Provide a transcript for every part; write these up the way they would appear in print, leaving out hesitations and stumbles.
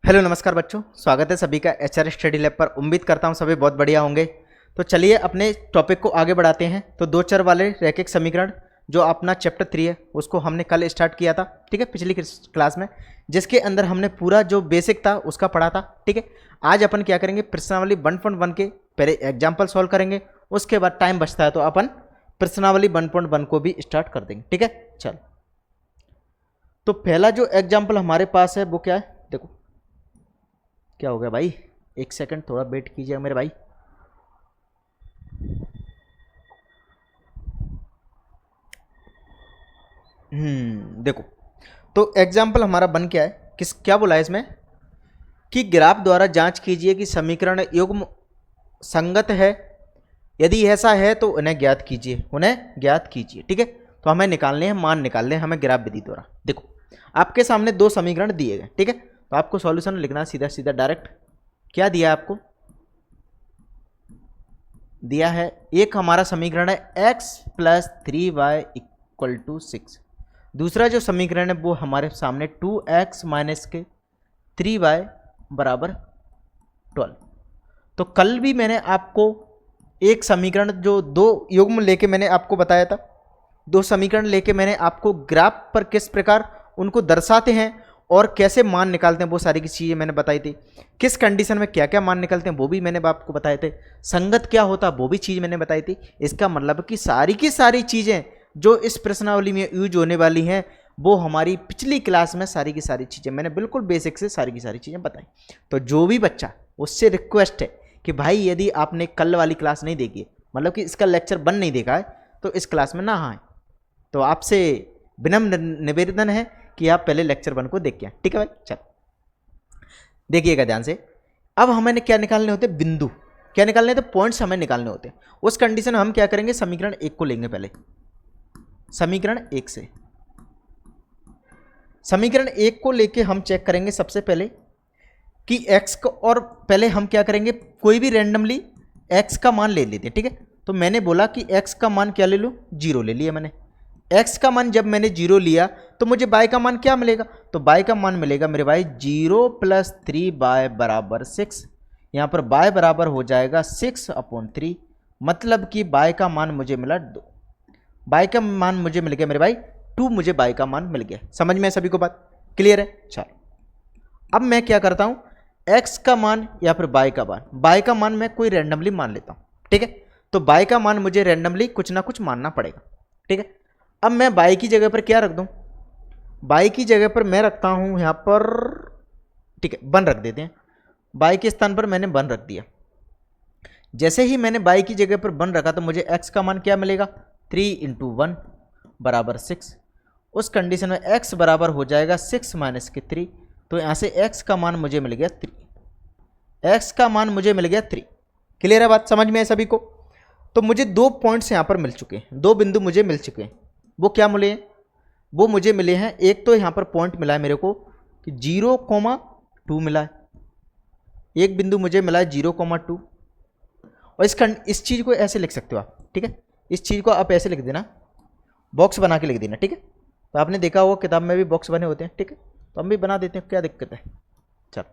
Hello नमस्कार बच्चों, स्वागत है सभी का एचआर स्टडी लैब पर। उम्मीद करता हूँ सभी बहुत बढ़िया होंगे। तो चलिए अपने टॉपिक को आगे बढ़ाते हैं। तो दो चर वाले रैखिक समीकरण जो अपना चैप्टर 3 है उसको हमने कल स्टार्ट किया था, ठीक है, पिछली क्लास में, जिसके अंदर हमने पूरा जो बेसिक था उसका पढ़ा था, ठीक है। आज अपन क्या करेंगे, प्रश्नावली 1.1 के पहले एग्जाम्पल सॉल्व करेंगे, उसके बाद टाइम बचता है तो अपन प्रश्नावली 1.1 को भी स्टार्ट कर देंगे, ठीक है। चल, तो पहला जो एग्जाम्पल हमारे पास है वो क्या है, देखो क्या हो गया भाई, एक सेकंड थोड़ा वेट कीजिए मेरे भाई। देखो, तो एग्जाम्पल हमारा बन क्या है, क्या बोला है इसमें कि ग्राफ द्वारा जांच कीजिए कि समीकरण युग्म संगत है, यदि ऐसा है तो उन्हें ज्ञात कीजिए, ठीक है। तो हमें निकालने हैं, मान निकालने हैं हमें ग्राफ विधि द्वारा। देखो आपके सामने दो समीकरण दिए गए, ठीक है, तो आपको सॉल्यूशन लिखना सीधा सीधा डायरेक्ट। क्या दिया है आपको, दिया है एक हमारा समीकरण है x + 3y = 6। दूसरा जो समीकरण है वो हमारे सामने 2x - 3y = 12। तो कल भी मैंने आपको एक समीकरण जो दो युग्म लेके मैंने आपको बताया था, दो समीकरण लेके मैंने आपको ग्राफ पर किस प्रकार उनको दर्शाते हैं और कैसे मान निकालते हैं वो सारी की चीज़ें मैंने बताई थी। किस कंडीशन में क्या क्या मान निकलते हैं वो भी मैंने आपको बताए थे। संगत क्या होता वो भी चीज़ मैंने बताई थी। इसका मतलब कि सारी की सारी चीज़ें जो इस प्रश्नावली में यूज होने वाली हैं वो हमारी पिछली क्लास में सारी की सारी चीज़ें मैंने बिल्कुल बेसिक से सारी की सारी चीज़ें बताई। तो जो भी बच्चा, उससे रिक्वेस्ट है कि भाई यदि आपने कल वाली क्लास नहीं देखी है, मतलब कि इसका लेक्चर बन नहीं देखा है, तो इस क्लास में ना आए। तो आपसे विनम्र निवेदन है कि आप पहले लेक्चर 1 को देख के आए, ठीक है भाई। चल देखिएगा ध्यान से। अब हमें क्या निकालने होते हैं, बिंदु क्या निकालने होते, पॉइंट्स हमें निकालने होते हैं। उस कंडीशन में हम क्या करेंगे, समीकरण 1 को लेंगे पहले। समीकरण 1 से समीकरण 1 को लेके हम चेक करेंगे सबसे पहले कि x को, और पहले हम क्या करेंगे, कोई भी रैंडमली x का मान ले लेते हैं, ठीक है। तो मैंने बोला कि x का मान क्या ले लूँ, 0 ले लिया मैंने। x का मान जब मैंने 0 लिया तो मुझे y का मान क्या मिलेगा, तो y का मान मिलेगा मेरे भाई 0 + 3y = 6। यहाँ पर y बराबर हो जाएगा 6/3, मतलब कि y का मान मुझे मिला 2। y का मान मुझे मिल गया मेरे भाई 2, मुझे y का मान मिल गया। समझ में सभी को बात क्लियर है। चलो अब मैं क्या करता हूँ, x का मान या फिर y का मान मैं कोई रैंडमली मान लेता हूँ, ठीक है। तो y का मान मुझे रैंडमली कुछ ना कुछ मानना पड़ेगा, ठीक है। अब मैं y की जगह पर क्या रख दूं, y की जगह पर मैं रखता हूं यहां पर, ठीक है, 1 रख देते हैं। y के स्थान पर मैंने 1 रख दिया। जैसे ही मैंने y की जगह पर 1 रखा तो मुझे x का मान क्या मिलेगा, 3 × 1 = 6। उस कंडीशन में x बराबर हो जाएगा 6 - 3। तो यहां से x का मान मुझे मिल गया 3। x का मान मुझे मिल गया 3। क्लियर है बात, समझ में है सभी को। तो मुझे 2 पॉइंट्स यहां पर मिल चुके हैं, 2 बिंदु मुझे मिल चुके हैं। वो क्या मिले हैं, वो मुझे मिले हैं, एक तो यहाँ पर पॉइंट मिला है मेरे को कि 0,2 मिला है, एक बिंदु मुझे मिला है 0,2। और इस चीज़ को ऐसे लिख सकते हो आप, ठीक है। इस चीज़ को आप ऐसे लिख देना, बॉक्स बना के लिख देना, ठीक है। तो आपने देखा होगा किताब में भी बॉक्स बने होते हैं, ठीक है, तो हम भी बना देते हैं, क्या दिक्कत है। चल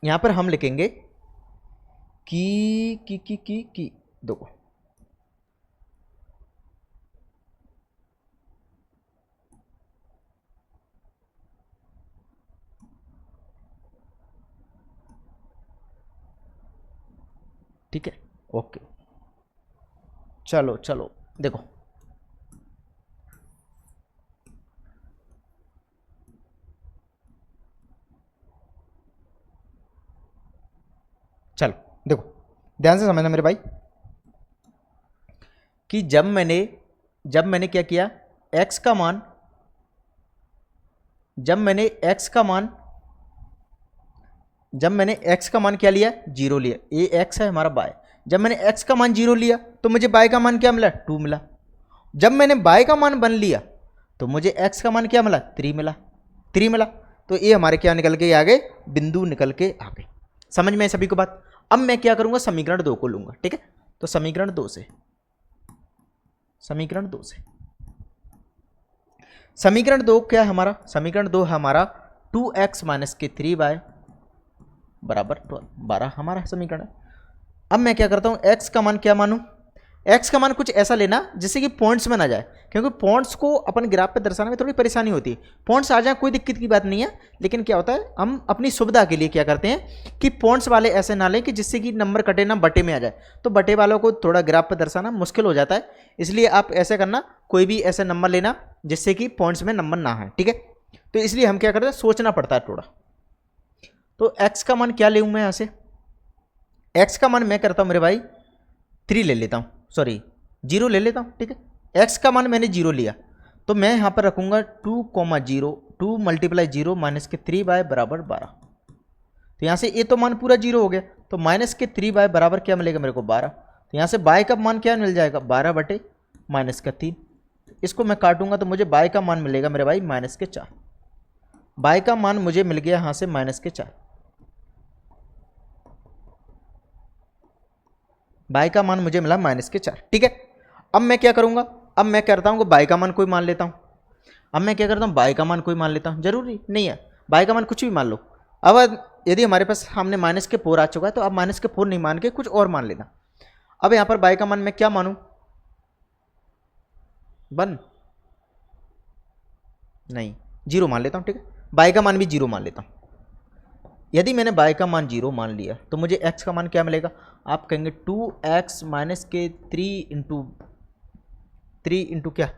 यहाँ पर हम लिखेंगे कि देखो ठीक है, ओके। चलो चलो देखो, चलो देखो ध्यान से समझना मेरे भाई कि जब मैंने क्या किया, x का मान, जब मैंने x का मान क्या लिया, 0 लिया, ये x है हमारा y। जब मैंने x का मान 0 लिया तो मुझे y का मान क्या मिला, 2 मिला। जब मैंने y का मान 1 लिया तो मुझे x का मान क्या मिला, 3 मिला। तो ये हमारे क्या निकल के आ गए, बिंदु निकल के आ गए। समझ में सभी को बात। अब मैं क्या करूंगा, समीकरण 2 को लूंगा, ठीक है। तो समीकरण 2 से समीकरण 2 क्या है हमारा, समीकरण 2 है हमारा 2x माइनस के 3y बराबर 12 हमारा समीकरण है। अब मैं क्या करता हूँ, x का मान क्या मानूँ, x का मान कुछ ऐसा लेना जिससे कि पॉइंट्स में ना जाए, क्योंकि पॉइंट्स को अपन ग्राफ पे दर्शाने में थोड़ी परेशानी होती है। पॉइंट्स आ जाए कोई दिक्कत की बात नहीं है, लेकिन क्या होता है हम अपनी सुविधा के लिए क्या करते हैं कि पॉइंट्स वाले ऐसे ना लें कि जिससे कि नंबर कटे ना बटे में आ जाए, तो बटे वालों को थोड़ा ग्राफ पे दर्शाना मुश्किल हो जाता है। इसलिए आप ऐसे करना, कोई भी ऐसे नंबर लेना जिससे कि पॉइंट्स में नंबर ना है, ठीक है। तो इसलिए हम क्या करते हैं, सोचना पड़ता है थोड़ा। तो x का मान क्या लेऊँ मैं यहाँ से, x का मान मैं करता हूँ मेरे भाई 3 ले लेता हूँ, सॉरी 0 ले लेता हूँ, ठीक है। x का मान मैंने 0 लिया तो मैं यहाँ पर रखूँगा 2,0, 2 मल्टीप्लाई 0 माइनस के 3y बराबर 12। तो यहाँ से ये तो मान पूरा 0 हो गया, तो माइनस के 3y बराबर क्या मिलेगा मेरे को 12। तो यहाँ से y का मान क्या मिल जाएगा, 12 बटे माइनस का 3। इसको मैं काटूंगा तो मुझे y का मान मिलेगा मेरे भाई माइनस के 4। y का मान मुझे मिल गया यहाँ से माइनस के 4। y का मान मुझे मिला माइनस के 4, ठीक है। अब मैं क्या करूंगा, अब मैं करता हूँ y का मान कोई मान लेता हूँ। अब मैं क्या करता हूँ, y का मान कोई मान लेता हूँ, जरूरी नहीं है y का मान कुछ भी मान लो। अब यदि हमारे पास सामने माइनस के 4 आ चुका है तो अब माइनस के 4 नहीं मान के कुछ और मान लेना। अब यहाँ पर y का मान मैं क्या मानूँ, 1 नहीं 0 मान लेता हूँ, ठीक है। y का मान भी 0 मान लेता हूँ। यदि मैंने y का मान 0 मान लिया तो मुझे x का मान क्या मिलेगा, आप कहेंगे 2x माइनस के 3 इंटू क्या,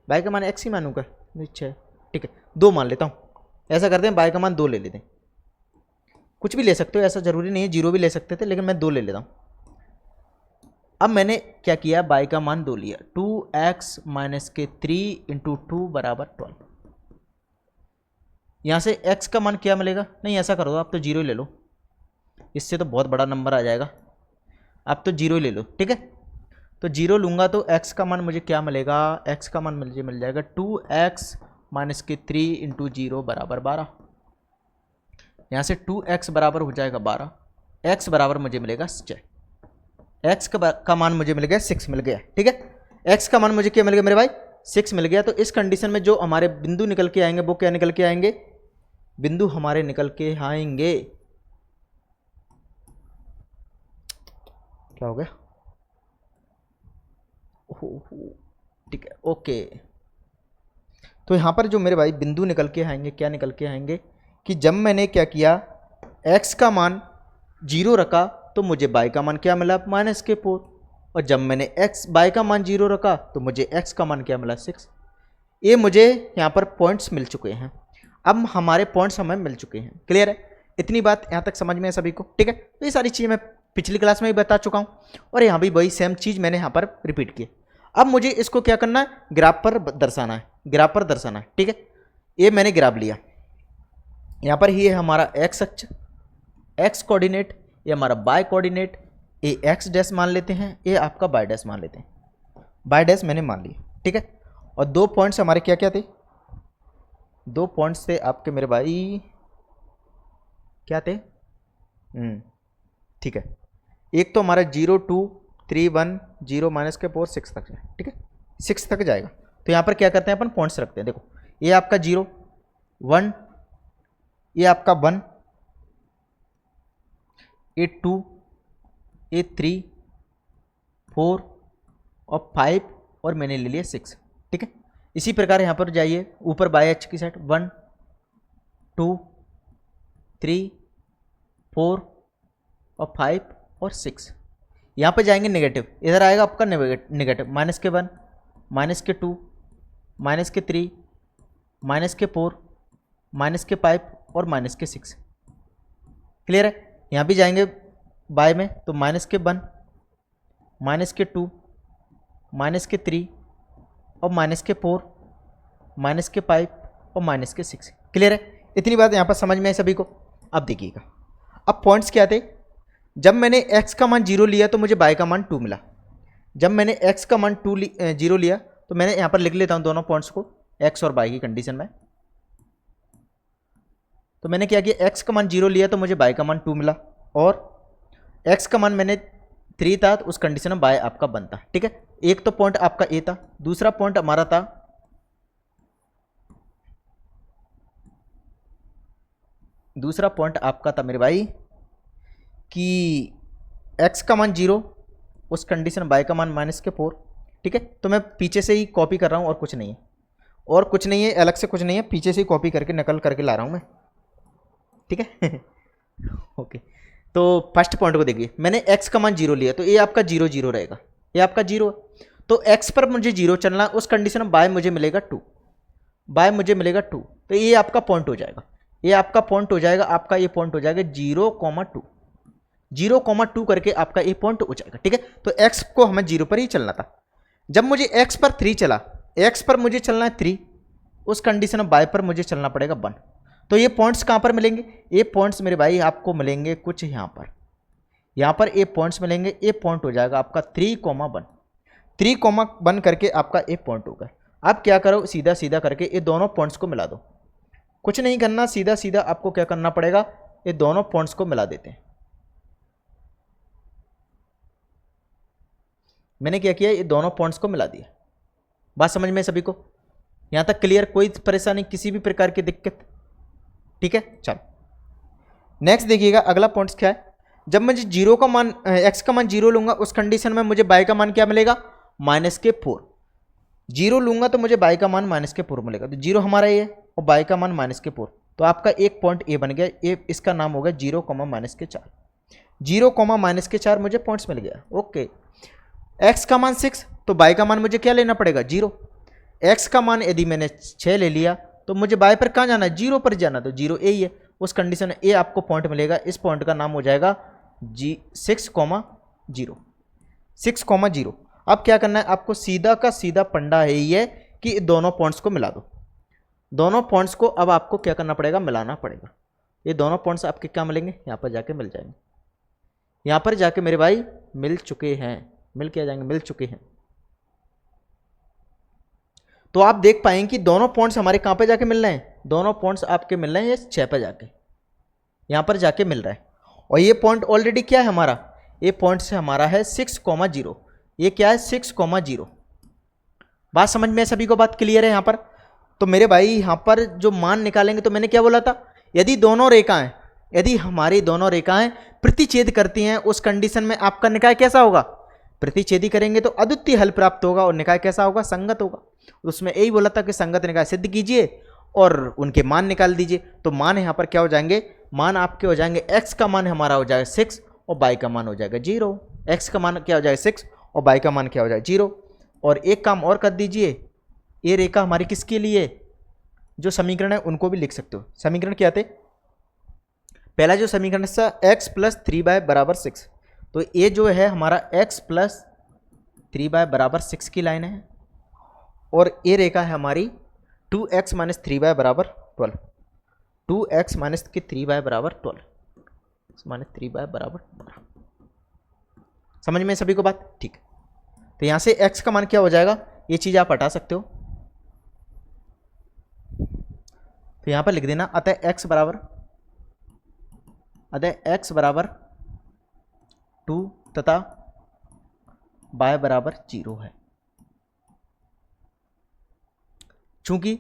y का मान x ही मानूंगा, अच्छा ठीक है 2 मान लेता हूँ। ऐसा करते हैं y का मान 2 ले लेते हैं, कुछ भी ले सकते हो, ऐसा जरूरी नहीं है 0 भी ले सकते थे, लेकिन मैं 2 ले लेता हूँ। अब मैंने क्या किया, y का मान 2 लिया, 2x माइनस के 3 इंटू 2 बराबर 12। यहाँ से x का मान क्या मिलेगा, नहीं ऐसा करो आप तो 0 ले लो, इससे तो बहुत बड़ा नंबर आ जाएगा, आप तो 0 ले लो, ठीक है। तो 0 लूँगा तो x का मान मुझे क्या मिलेगा, x का मान मुझे मिल जाएगा 2x माइनस के 3 इंटू 0 बराबर 12। यहाँ से 2x बराबर हो जाएगा 12, x बराबर मुझे मिलेगा 6, x का मान मुझे मिल गया 6 मिल गया, ठीक है। x का मान मुझे क्या मिल गया मेरे भाई, 6 मिल गया। तो इस कंडीशन में जो हमारे बिंदु निकल के आएंगे वो क्या निकल के आएंगे, बिंदु हमारे निकल के आएंगे, क्या हो गया, ठीक है ओके। तो यहाँ पर जो मेरे भाई बिंदु निकल के आएंगे, क्या निकल के आएंगे कि जब मैंने क्या किया, x का मान 0 रखा तो मुझे y का मान क्या मिला, माइनस के 4, और जब मैंने y का मान 0 रखा तो मुझे x का मान क्या मिला 6। ये मुझे यहाँ पर पॉइंट्स मिल चुके हैं, अब हमारे पॉइंट्स हमें मिल चुके हैं, क्लियर है। इतनी बात यहाँ तक समझ में है सभी को, ठीक है। तो ये सारी चीज़ें मैं पिछली क्लास में भी बता चुका हूँ और यहाँ भी वही सेम चीज़ मैंने यहाँ पर रिपीट की। अब मुझे इसको क्या करना है, ग्राफ पर दर्शाना है, ग्राफ पर दर्शाना है, ठीक है। ये मैंने ग्राफ लिया, यहाँ पर ये हमारा एक्स अक्ष, एक्स कोऑर्डिनेट, ये हमारा बाय कोऑर्डिनेट, ये एक्स डैश मान लेते हैं, ये आपका बाय डैश मान लेते हैं, बाय डैश मैंने मान लिया, ठीक है। और 2 पॉइंट्स हमारे क्या क्या थे, 2 पॉइंट्स थे आपके मेरे भाई, क्या थे, ठीक है। एक तो हमारा 0 2 3 1 0 माइनस के 4 6 तक है, ठीक है 6 तक जाएगा। तो यहाँ पर क्या करते हैं अपन, पॉइंट्स रखते हैं। देखो ये आपका 0 1, ये आपका 1, ये 2, ये 3 4 और 5 और मैंने ले लिया 6, ठीक है। इसी प्रकार यहाँ पर जाइए ऊपर बाय एच की साइड 1 2 3 4 और 5 और 6। यहाँ पर जाएंगे नेगेटिव, इधर आएगा आपका नेगेटिव, माइनस के 1 माइनस के 2 माइनस के 3 माइनस के 4 माइनस के 5 और माइनस के 6, क्लियर है। यहाँ भी जाएंगे बाय में तो माइनस के 1 माइनस के 2 माइनस के 3 और माइनस के 4 माइनस के 5 और माइनस के 6, क्लियर है। इतनी बात यहाँ पर समझ में है सभी को। अब देखिएगा, अब पॉइंट्स क्या थे, जब मैंने x का मान 0 लिया तो मुझे y का मान 2 मिला। जब मैंने x का मान 0 लिया तो मैंने यहाँ पर लिख लेता हूँ दोनों पॉइंट्स को x और y की कंडीशन में। तो मैंने क्या किया, x का मान 0 लिया तो मुझे y का मान 2 मिला, और x का मान मैंने 3 था तो उस कंडीशन में y आपका बनता, ठीक है। एक तो पॉइंट आपका a था, दूसरा पॉइंट हमारा था दूसरा पॉइंट आपका था मेरे भाई कि x का मान 0, उस कंडीशन y का मान -4। ठीक है, तो मैं पीछे से ही कॉपी कर रहा हूँ और कुछ नहीं है, और कुछ नहीं है, अलग से कुछ नहीं है, पीछे से ही कॉपी करके नकल करके ला रहा हूँ मैं। ठीक है ओके, तो फर्स्ट पॉइंट को देखिए, मैंने x का मान 0 लिया, तो ये आपका 0 0 रहेगा, ये आपका 0 है। तो x पर मुझे 0 चलना, उस कंडीशन में y मुझे मिलेगा 2, y मुझे मिलेगा 2, तो ये आपका पॉइंट हो जाएगा, ये आपका पॉइंट हो जाएगा, आपका ये पॉइंट हो जाएगा 0,2, 0,2 करके आपका ये पॉइंट हो जाएगा। ठीक है, तो x को हमें 0 पर ही चलना था। जब मुझे x पर 3 चला, x पर मुझे चलना है 3, उस कंडीशन में y पर मुझे चलना पड़ेगा 1। तो ये पॉइंट्स कहाँ पर मिलेंगे? ये पॉइंट्स मेरे भाई आपको मिलेंगे कुछ यहाँ पर ये पॉइंट्स मिलेंगे, ये पॉइंट हो जाएगा आपका 3,1, 3,1 करके आपका ये पॉइंट होगा। अब क्या करो, सीधा सीधा करके ये दोनों पॉइंट्स को मिला दो, कुछ नहीं करना, सीधा सीधा आपको क्या करना पड़ेगा, ये दोनों पॉइंट्स को मिला देते हैं। मैंने क्या किया, ये दोनों पॉइंट्स को मिला दिया। बात समझ में सभी को? यहां तक क्लियर? कोई परेशानी, किसी भी प्रकार की दिक्कत? ठीक है, चलो नेक्स्ट देखिएगा, अगला पॉइंट्स क्या है। जब मुझे 0 का मान, x का मान 0 लूंगा, उस कंडीशन में मुझे y का मान क्या मिलेगा, -4। 0 लूंगा तो मुझे y का मान -4 मिलेगा, तो 0 हमारा ये और y का मान -4, तो आपका एक पॉइंट ए बन गया, ये इसका नाम होगा 0, -4। 0, -4 मुझे पॉइंट्स मिल गया। ओके, x का मान 6, तो y का मान मुझे क्या लेना पड़ेगा, 0। x का मान यदि मैंने 6 ले लिया, तो मुझे y पर कहाँ जाना है, 0 पर जाना, तो 0 ए ही है, उस कंडीशन में ए आपको पॉइंट मिलेगा, इस पॉइंट का नाम हो जाएगा 6,0, 6,0। अब क्या करना है आपको, सीधा का सीधा पंडा है ये कि दोनों पॉइंट्स को मिला दो, दोनों पॉइंट्स को अब आपको क्या करना पड़ेगा, मिलाना पड़ेगा। ये दोनों पॉइंट्स आपके क्या मिलेंगे, यहाँ पर जाके मिल जाएंगे, यहाँ पर जाके मेरे भाई मिल चुके हैं, मिल के आ जाएंगे, मिल चुके हैं। तो आप देख पाएंगे कि दोनों पॉइंट्स हमारे कहाँ पे जाके मिल रहे हैं, दोनों पॉइंट्स आपके मिल रहे हैं, ये 6 पे जाके, यहाँ पर जाके मिल रहा है। और ये पॉइंट ऑलरेडी क्या है हमारा, ये पॉइंट से हमारा है 6,0, ये क्या है 6,0। बात समझ में सभी को, बात क्लियर है यहाँ पर? तो मेरे भाई यहाँ पर जो मान निकालेंगे, तो मैंने क्या बोला था, यदि दोनों रेखाएं, यदि हमारी दोनों रेखाएं प्रतिच्छेद करती हैं, उस कंडीशन में आपका निकाय कैसा होगा, प्रतिच्छेदी करेंगे तो अद्वितीय हल प्राप्त होगा, और निकाय कैसा होगा, संगत होगा। उसमें यही बोला था कि संगत निकाय सिद्ध कीजिए और उनके मान निकाल दीजिए। तो मान यहाँ पर क्या हो जाएंगे, मान आपके हो जाएंगे, x का मान हमारा हो जाएगा 6 और y का मान हो जाएगा 0। x का मान क्या हो जाएगा 6 और y का मान क्या हो जाएगा 0। और एक काम और कर दीजिए, ये रेखा हमारी किसके लिए, जो समीकरण है उनको भी लिख सकते हो। समीकरण क्या थे, पहला जो समीकरण है x + 3y = 6, तो ये जो है हमारा x + 3y = 6 की लाइन है, और ये रेखा है हमारी 2x - 3y = 12, 2x - 3y = 12, -3y = 12। समझ में सभी को बात? ठीक। तो यहां से x का मान क्या हो जाएगा, ये चीज आप हटा सकते हो, तो यहां पर लिख देना, अतः x बराबर 2 तथा y बराबर 0 है। चूंकि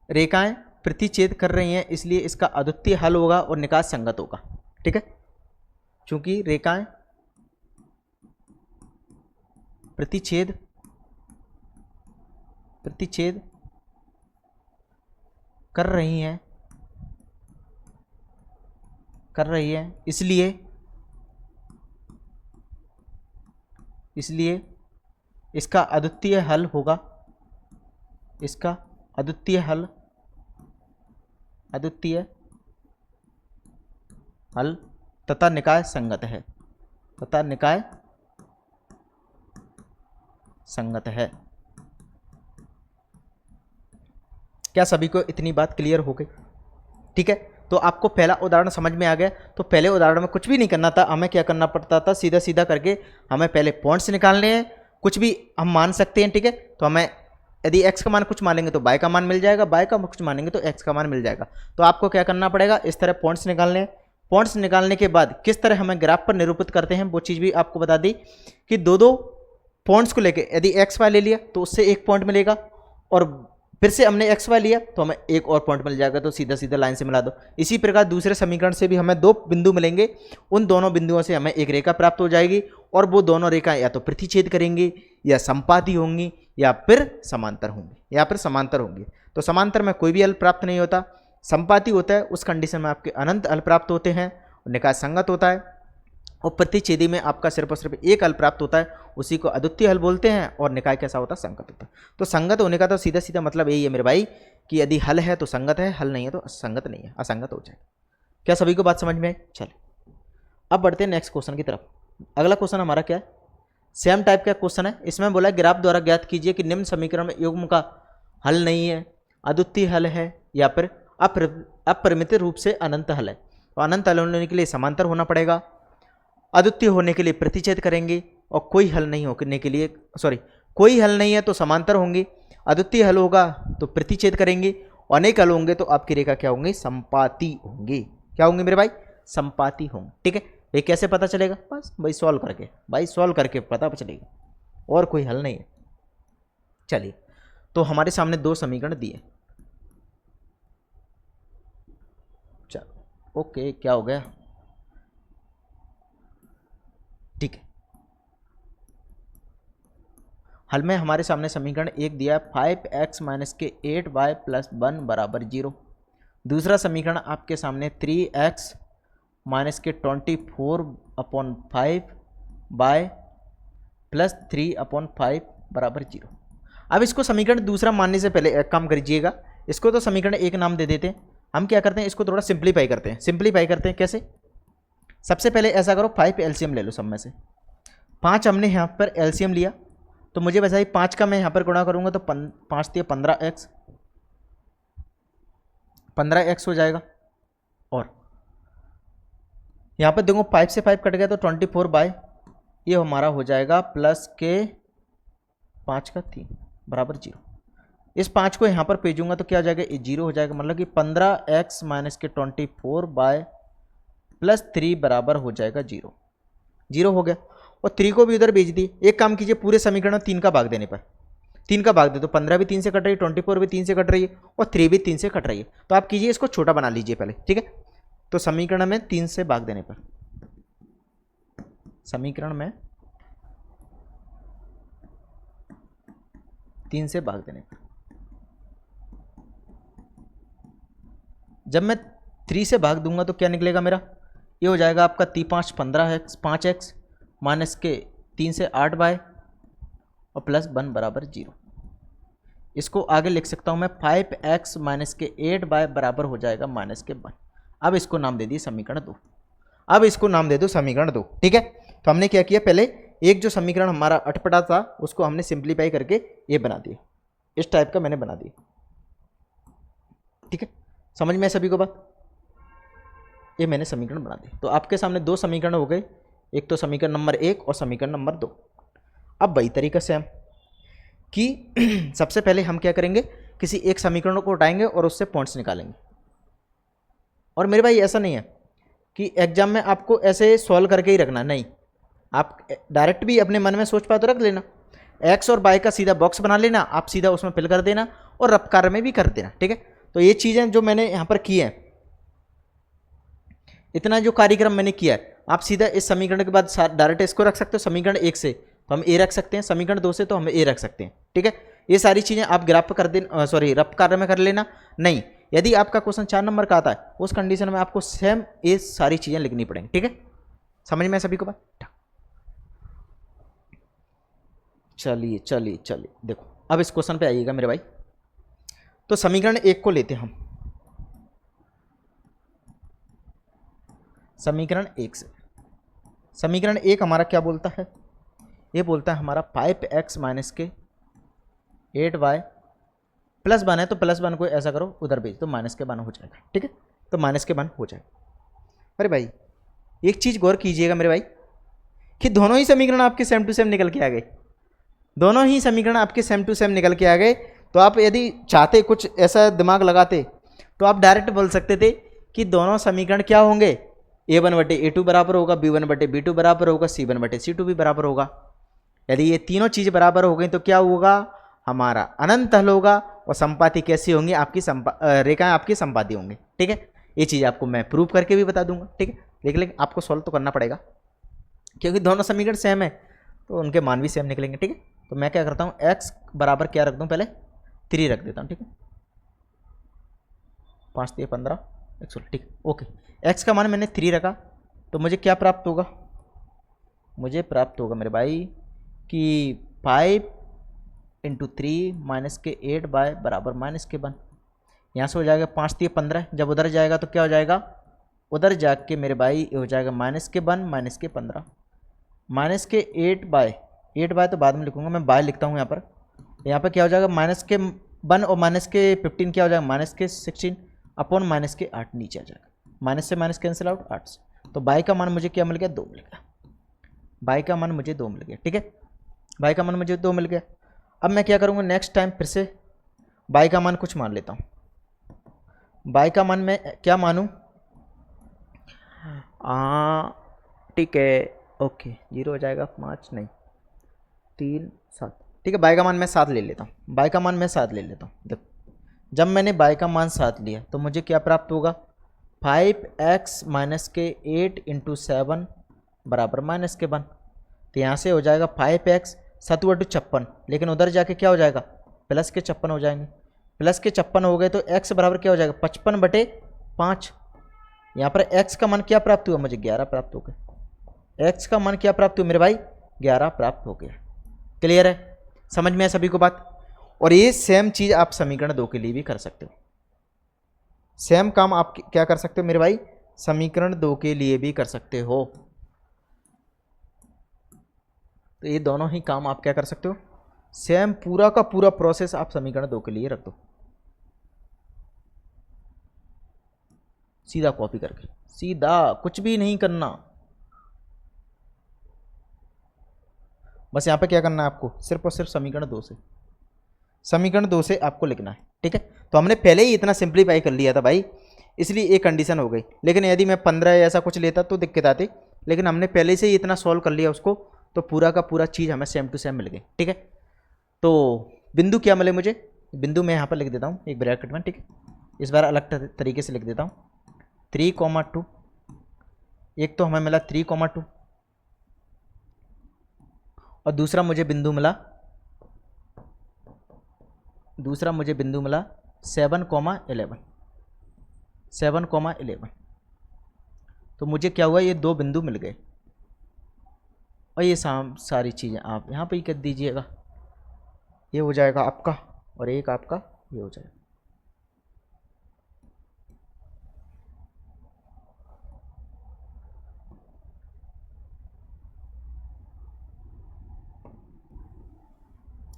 रेखाएं प्रतिच्छेद कर रही हैं, इसलिए इसका अद्वितीय हल होगा और निकाय संगत होगा। ठीक है, चूंकि रेखाएं प्रतिच्छेद कर रही हैं, इसलिए इसका अद्वितीय हल होगा, इसका अद्वितीय हल तथा निकाय संगत है, क्या सभी को इतनी बात क्लियर हो गई? ठीक है, तो आपको पहला उदाहरण समझ में आ गया। तो पहले उदाहरण में कुछ भी नहीं करना था, हमें क्या करना पड़ता था, सीधा सीधा करके हमें पहले पॉइंट्स निकालने हैं, कुछ भी हम मान सकते हैं। ठीक है, तो हमें यदि x का मान कुछ मानेंगे तो y का मान मिल जाएगा, y का कुछ मानेंगे तो x का मान मिल जाएगा। तो आपको क्या करना पड़ेगा, इस तरह पॉइंट्स निकालने हैं। पॉइंट्स निकालने के बाद किस तरह हमें ग्राफ पर निरूपित करते हैं, वो चीज़ भी आपको बता दी कि दो पॉइंट्स को लेके यदि x y ले लिया तो उससे एक पॉइंट मिलेगा, और फिर से हमने एक्स वाई लिया तो हमें एक और पॉइंट मिल जाएगा, तो सीधा सीधा लाइन से मिला दो। इसी प्रकार दूसरे समीकरण से भी हमें दो बिंदु मिलेंगे, उन दोनों बिंदुओं से हमें एक रेखा प्राप्त हो जाएगी और वो दोनों रेखा या तो प्रतिच्छेद करेंगी या संपाती होंगी या फिर समांतर होंगी। तो समांतर में कोई भी हल प्राप्त नहीं होता, संपाती होता है, उस कंडीशन में आपके अनंत हल प्राप्त होते हैं, निकाय संगत होता है, और प्रतिच्छेदी में आपका सिर्फ और सिर्फ एक हल प्राप्त होता है, उसी को अद्वितीय हल बोलते हैं। और निकाय कैसा होता है? संगत होता है। तो संगत होने का तो सीधा सीधा मतलब यही है मेरे भाई कि यदि हल है तो संगत है, हल नहीं है तो असंगत नहीं है, असंगत हो जाएगा। क्या सभी को बात समझ में आई? चलिए अब बढ़ते हैं नेक्स्ट क्वेश्चन की तरफ। अगला क्वेश्चन हमारा क्या है? सेम टाइप का क्वेश्चन है। इसमें बोला ग्राफ द्वारा ज्ञात कीजिए कि निम्न समीकरण में युग्म का हल नहीं है, अद्वितीय हल है या फिर अपरिमित रूप से अनंत हल है। तो अनंत हल होने के लिए समांतर होना पड़ेगा, अद्वितीय होने के लिए प्रतिच्छेद करेंगे, और कोई हल नहीं होने के लिए कोई हल नहीं है तो समांतर होंगे, अद्वितीय हल होगा तो प्रतिच्छेद करेंगे, अनेक हल होंगे तो आपकी रेखा क्या होंगी? संपाती होंगी। क्या होंगे मेरे भाई? संपाती होंगे। ठीक है, ये कैसे पता चलेगा? बस भाई सॉल्व करके पता चलेगा, और कोई हल नहीं है। चलिए, तो हमारे सामने दो समीकरण दिए। चलो ओके, क्या हो गया? ठीक है, हल में हमारे सामने समीकरण एक दिया है 5x माइनस के 8y प्लस 1 बराबर 0। दूसरा समीकरण आपके सामने 3x माइनस के 24/5 बाय प्लस 3/5 बराबर 0। अब इसको समीकरण दूसरा मानने से पहले एक काम करिएगा, इसको तो समीकरण एक नाम दे देते हैं। हम क्या करते हैं, इसको थोड़ा सिंप्लीफाई करते हैं। कैसे? सबसे पहले ऐसा करो, 5 एलसीएम ले लो सब में से। 5 हमने यहाँ पर एलसीएम लिया, तो मुझे बताइए 5 का मैं यहाँ पर गुणा करूँगा तो 5 दिया 15x हो जाएगा। और यहाँ पर देखो 5 से 5 कट गया तो 24 बाय ये हमारा हो जाएगा प्लस के 5 का 3 बराबर 0। इस 5 को यहाँ पर भेजूंगा तो क्या हो जाएगा? ये 0 हो जाएगा, मतलब कि 15x माइनस के 24 बाय प्लस 3 बराबर हो जाएगा 0 हो गया। और 3 को भी उधर भेज दी। एक काम कीजिए, पूरे समीकरण 3 का भाग देने पर 3 का भाग दे तो 15 भी 3 से कट रही है, 24 भी 3 से कट रही है, और 3 भी 3 से कट रही है। तो आप कीजिए, इसको छोटा बना लीजिए पहले। ठीक है, तो समीकरण में 3 से भाग देने पर, समीकरण में 3 से भाग देने पर, जब मैं 3 से भाग दूंगा तो क्या निकलेगा मेरा? ये हो जाएगा आपका 3×5 5x माइनस के 3 से 8 बाय और प्लस 1 बराबर 0। इसको आगे लिख सकता हूँ मैं 5x माइनस के 8 बाय बराबर हो जाएगा माइनस के 1। अब इसको नाम दे दिए समीकरण 2। अब इसको नाम दे दो समीकरण 2। ठीक है, तो हमने क्या किया, पहले एक जो समीकरण हमारा अटपटा था उसको हमने सिंप्लीफाई करके ये बना दिया, इस टाइप का मैंने बना दिया। ठीक है, समझ में सभी को बात? ये मैंने समीकरण बना दिया। तो आपके सामने दो समीकरण हो गए, एक तो समीकरण नंबर 1 और समीकरण नंबर 2। अब वही तरीका से हम कि सबसे पहले हम क्या करेंगे, किसी एक समीकरण को उठाएंगे और उससे पॉइंट्स निकालेंगे। और मेरे भाई ऐसा नहीं है कि एग्जाम में आपको ऐसे सॉल्व करके ही रखना, नहीं, आप डायरेक्ट भी अपने मन में सोच पाए तो रख लेना। एक्स और वाई का सीधा बॉक्स बना लेना, आप सीधा उसमें फिल कर देना और रफ कार्य में भी कर देना। ठीक है, तो ये चीज़ें जो मैंने यहाँ पर की हैं, इतना जो कार्यक्रम मैंने किया है, आप सीधा इस समीकरण के बाद डायरेक्ट इसको रख सकते हो। समीकरण 1 से तो हम ए रख सकते हैं, समीकरण 2 से तो हम ए रख सकते हैं। ठीक है, ये सारी चीज़ें आप ग्राफ कर देना, रफ कार्य में कर लेना। नहीं, यदि आपका क्वेश्चन 4 नंबर का आता है, उस कंडीशन में आपको सेम ये सारी चीज़ें लिखनी पड़ेंगी। ठीक है, समझ में सभी को बात? चलिए चलिए चलिए, देखो अब इस क्वेश्चन पे आइएगा मेरे भाई। तो समीकरण 1 को लेते हैं हम, समीकरण 1 से। समीकरण 1 हमारा क्या बोलता है? ये बोलता है हमारा 5x माइनस के 8y प्लस 1 है, तो प्लस 1 को ऐसा करो उधर भेज तो माइनस के 1 हो जाएगा। ठीक है, तो माइनस के 1 हो जाएगा। अरे भाई एक चीज़ गौर कीजिएगा मेरे भाई कि दोनों ही समीकरण आपके सेम टू सेम निकल के आ गए, दोनों ही समीकरण आपके सेम टू सेम निकल के आ गए। तो आप यदि चाहते, कुछ ऐसा दिमाग लगाते, तो आप डायरेक्ट बोल सकते थे कि दोनों समीकरण क्या होंगे, a1/a2 बराबर होगा, b1/b2 बराबर होगा, c1/c2 भी बराबर होगा। यदि ये तीनों चीज़ बराबर हो गई तो क्या होगा, हमारा अनंत हल होगा और संपाति कैसी होंगी, आपकी रेखाएं आपकी संपाति होंगी। ठीक है, ये चीज़ आपको मैं प्रूव करके भी बता दूंगा। ठीक है, लेकिन आपको सॉल्व तो करना पड़ेगा क्योंकि दोनों समीकरण सेम है तो उनके मान भी सेम निकलेंगे। ठीक है, तो मैं क्या करता हूँ, x बराबर क्या रख दूँ, पहले 3 रख देता हूँ। ठीक है, 5 3 15 116। ठीक, ओके। x का मान मैंने 3 रखा तो मुझे क्या प्राप्त होगा, मुझे प्राप्त होगा मेरे भाई कि 5 × 3 -8 बाय बराबर -1। यहाँ से हो जाएगा 5 3 15। जब उधर जाएगा तो क्या हो जाएगा, उधर जाके मेरे भाई ये हो जाएगा -1 -15 -8 बाय 8 बाय तो बाद में लिखूंगा, मैं बाय लिखता हूँ यहाँ पर। यहाँ पर क्या हो जाएगा -1 और -15 क्या हो जाएगा -16 अपॉन -8 नीचे आ जाएगा। माइनस से माइनस कैंसिल आउट 8 से। तो बाई का मान मुझे क्या मिल गया, 2 मिल गया। बाई का मान मुझे 2 मिल गया। ठीक है, बाई का मान मुझे 2 मिल गया। अब मैं क्या करूँगा, नेक्स्ट टाइम फिर से बाई का मान कुछ मान लेता हूँ। बाई का मान मैं क्या मानूँ, ठीक है, ओके 0 हो जाएगा, 5 नहीं 3 7। ठीक है, बाई का मान मैं 7 ले लेता हूँ। बाई का मान मैं 7 ले लेता हूँ। देखो, जब मैंने बाई का मान 7 लिया तो मुझे क्या प्राप्त होगा, 5x - 8 × 7 बराबर -1। तो यहाँ से हो जाएगा 5x 7 × 56, लेकिन उधर जाके क्या हो जाएगा, प्लस के 56 हो जाएंगे। प्लस के 56 हो गए तो x बराबर क्या हो जाएगा, 55/5। यहाँ पर x का मान क्या प्राप्त हुआ, मुझे 11 प्राप्त हो गया। x का मान क्या प्राप्त हुआ मेरे भाई, 11 प्राप्त हो गया। क्लियर है, समझ में है सभी को बात। और ये सेम चीज़ आप समीकरण 2 के लिए भी कर सकते हो। सेम काम आप क्या कर सकते हो मेरे भाई, समीकरण 2 के लिए भी कर सकते हो। तो ये दोनों ही काम आप क्या कर सकते हो, सेम पूरा का पूरा प्रोसेस आप समीकरण 2 के लिए रख दो, सीधा कॉपी करके, सीधा कुछ भी नहीं करना। बस यहाँ पे क्या करना है आपको, सिर्फ और सिर्फ समीकरण 2 से आपको लिखना है। ठीक है, तो हमने पहले ही इतना सिंप्लीफाई कर लिया था भाई, इसलिए एक कंडीशन हो गई। लेकिन यदि मैं 15 ऐसा कुछ लेता तो दिक्कत आती, लेकिन हमने पहले से ही इतना सॉल्व कर लिया उसको, तो पूरा का पूरा चीज़ हमें सेम टू सेम मिल गई। ठीक है, तो बिंदु क्या मिले मुझे, बिंदु मैं यहाँ पर लिख देता हूँ एक ब्रैकेट में। ठीक है, इस बार अलग तरीके से लिख देता हूँ, 3,2। एक तो हमें मिला 3,2 और दूसरा मुझे बिंदु मिला 7,11। 7,11। तो मुझे क्या हुआ, ये 2 बिंदु मिल गए। और ये सारी चीज़ें आप यहाँ पे ही कर दीजिएगा, ये हो जाएगा आपका और एक आपका ये हो जाएगा।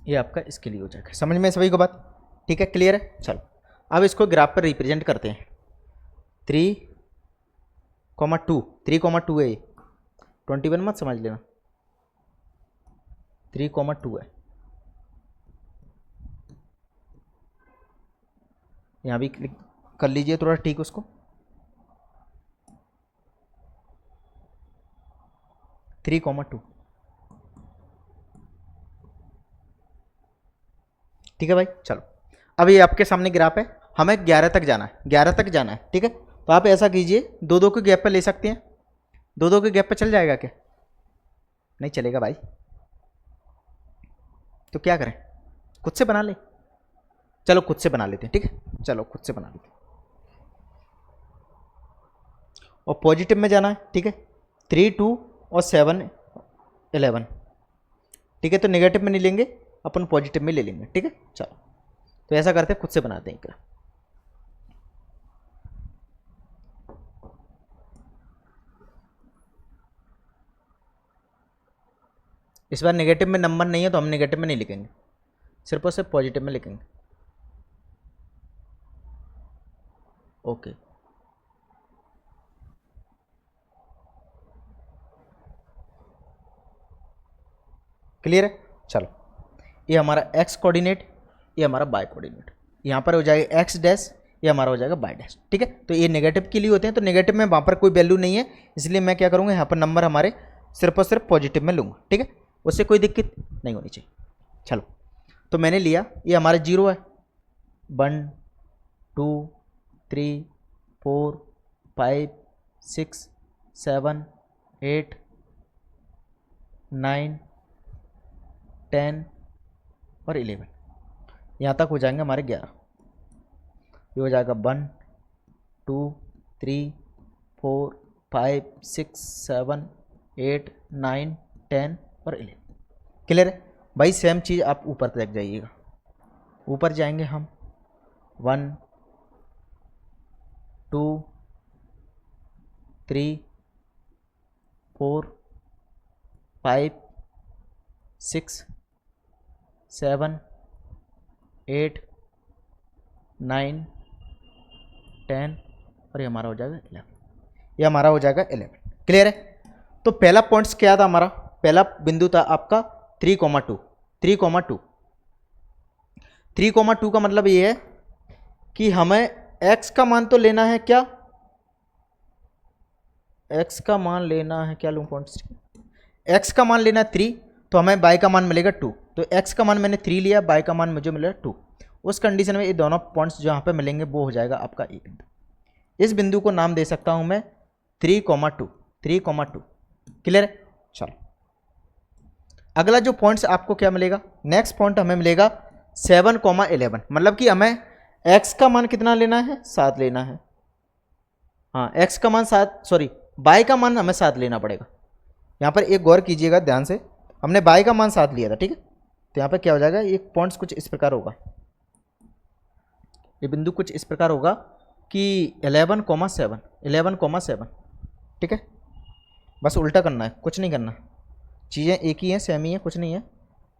ये आपका इसके लिए हो जाएगा। समझ में सभी को बात, ठीक है, क्लियर है। चलो अब इसको ग्राफ पर रिप्रेजेंट करते हैं। 3,2 3,2 है, 21 मत समझ लेना, 3,2 है। यहाँ भी क्लिक कर लीजिए थोड़ा ठीक उसको। थ्री कॉमा टू, ठीक है भाई। चलो अब ये आपके सामने ग्राफ है, हमें 11 तक जाना है, 11 तक जाना है। ठीक है, तो आप ऐसा कीजिए, 2-2 के गैप पे ले सकते हैं। 2-2 के गैप पे चल जाएगा क्या, नहीं चलेगा भाई, तो क्या करें, खुद से बना ले। चलो खुद से बना लेते हैं, ठीक है, चलो खुद से बना लेते हैं। और पॉजिटिव में जाना है, ठीक है, 3 2 और 7 11, ठीक है। तो नेगेटिव में नहीं लेंगे अपन, पॉजिटिव में ले लेंगे, ठीक है। चलो तो ऐसा करते हैं, खुद से बनाते हैं क्या। इस बार नेगेटिव में नंबर नहीं है तो हम नेगेटिव में नहीं लिखेंगे, सिर्फ और सिर्फ पॉजिटिव में लिखेंगे। ओके, क्लियर है। चलो ये हमारा एक्स कोऑर्डिनेट, ये हमारा बाय कोऑर्डिनेट, यहाँ पर हो जाएगा एक्स डैश, ये हमारा हो जाएगा बाय डैश, ठीक है। तो ये नेगेटिव के लिए होते हैं, तो नेगेटिव में वहाँ पर कोई वैल्यू नहीं है, इसलिए मैं क्या करूँगा, यहाँ पर नंबर हमारे सिर्फ और सिर्फ पॉजिटिव में लूँगा, ठीक है, उससे कोई दिक्कत नहीं होनी चाहिए। चलो तो मैंने लिया, ये हमारा 0 है, 1 2 3 4 5 6 7 8 9 10 और 11। यहाँ तक हो जाएंगे हमारे 11। ये हो जाएगा 1 2 3 4 5 6 7 8 9 10 और 11। क्लियर है भाई। सेम चीज़ आप ऊपर तक जाइएगा। ऊपर जाएंगे हम 1 2 3 4 5 6 7 8 9 10 और ये हमारा हो जाएगा 11। ये हमारा हो जाएगा 11। क्लियर है। तो पहला पॉइंट्स क्या था हमारा? पहला बिंदु था आपका 3,2। 3,2 3,2 का मतलब ये है कि हमें x का मान तो लेना है क्या? x का मान लेना है क्या? लूँ पॉइंट्स, x का मान लेना है 3, तो हमें y का मान मिलेगा 2। तो x का मान मैंने 3 लिया, y का मान मुझे मिलेगा 2। उस कंडीशन में ये दोनों पॉइंट्स जो यहाँ पे मिलेंगे वो हो जाएगा आपका ए बिंदु। इस बिंदु को नाम दे सकता हूँ मैं 3,2। 3,2 क्लियर है। चलो अगला जो पॉइंट्स आपको क्या मिलेगा? नेक्स्ट पॉइंट हमें मिलेगा 7,11। मतलब कि हमें x का मान कितना लेना है? 7 लेना है। हाँ x का मान 7, सॉरी y का मान हमें 7 लेना पड़ेगा। यहाँ पर एक गौर कीजिएगा ध्यान से, हमने y का मान 7 लिया था, ठीक है। तो यहाँ पर क्या हो जाएगा? ये पॉइंट्स कुछ इस प्रकार होगा, ये बिंदु कुछ इस प्रकार होगा कि 11,7 11,7, ठीक है। बस उल्टा करना है, कुछ नहीं करना, चीज़ें एक ही हैं, सेम ही है, कुछ नहीं है,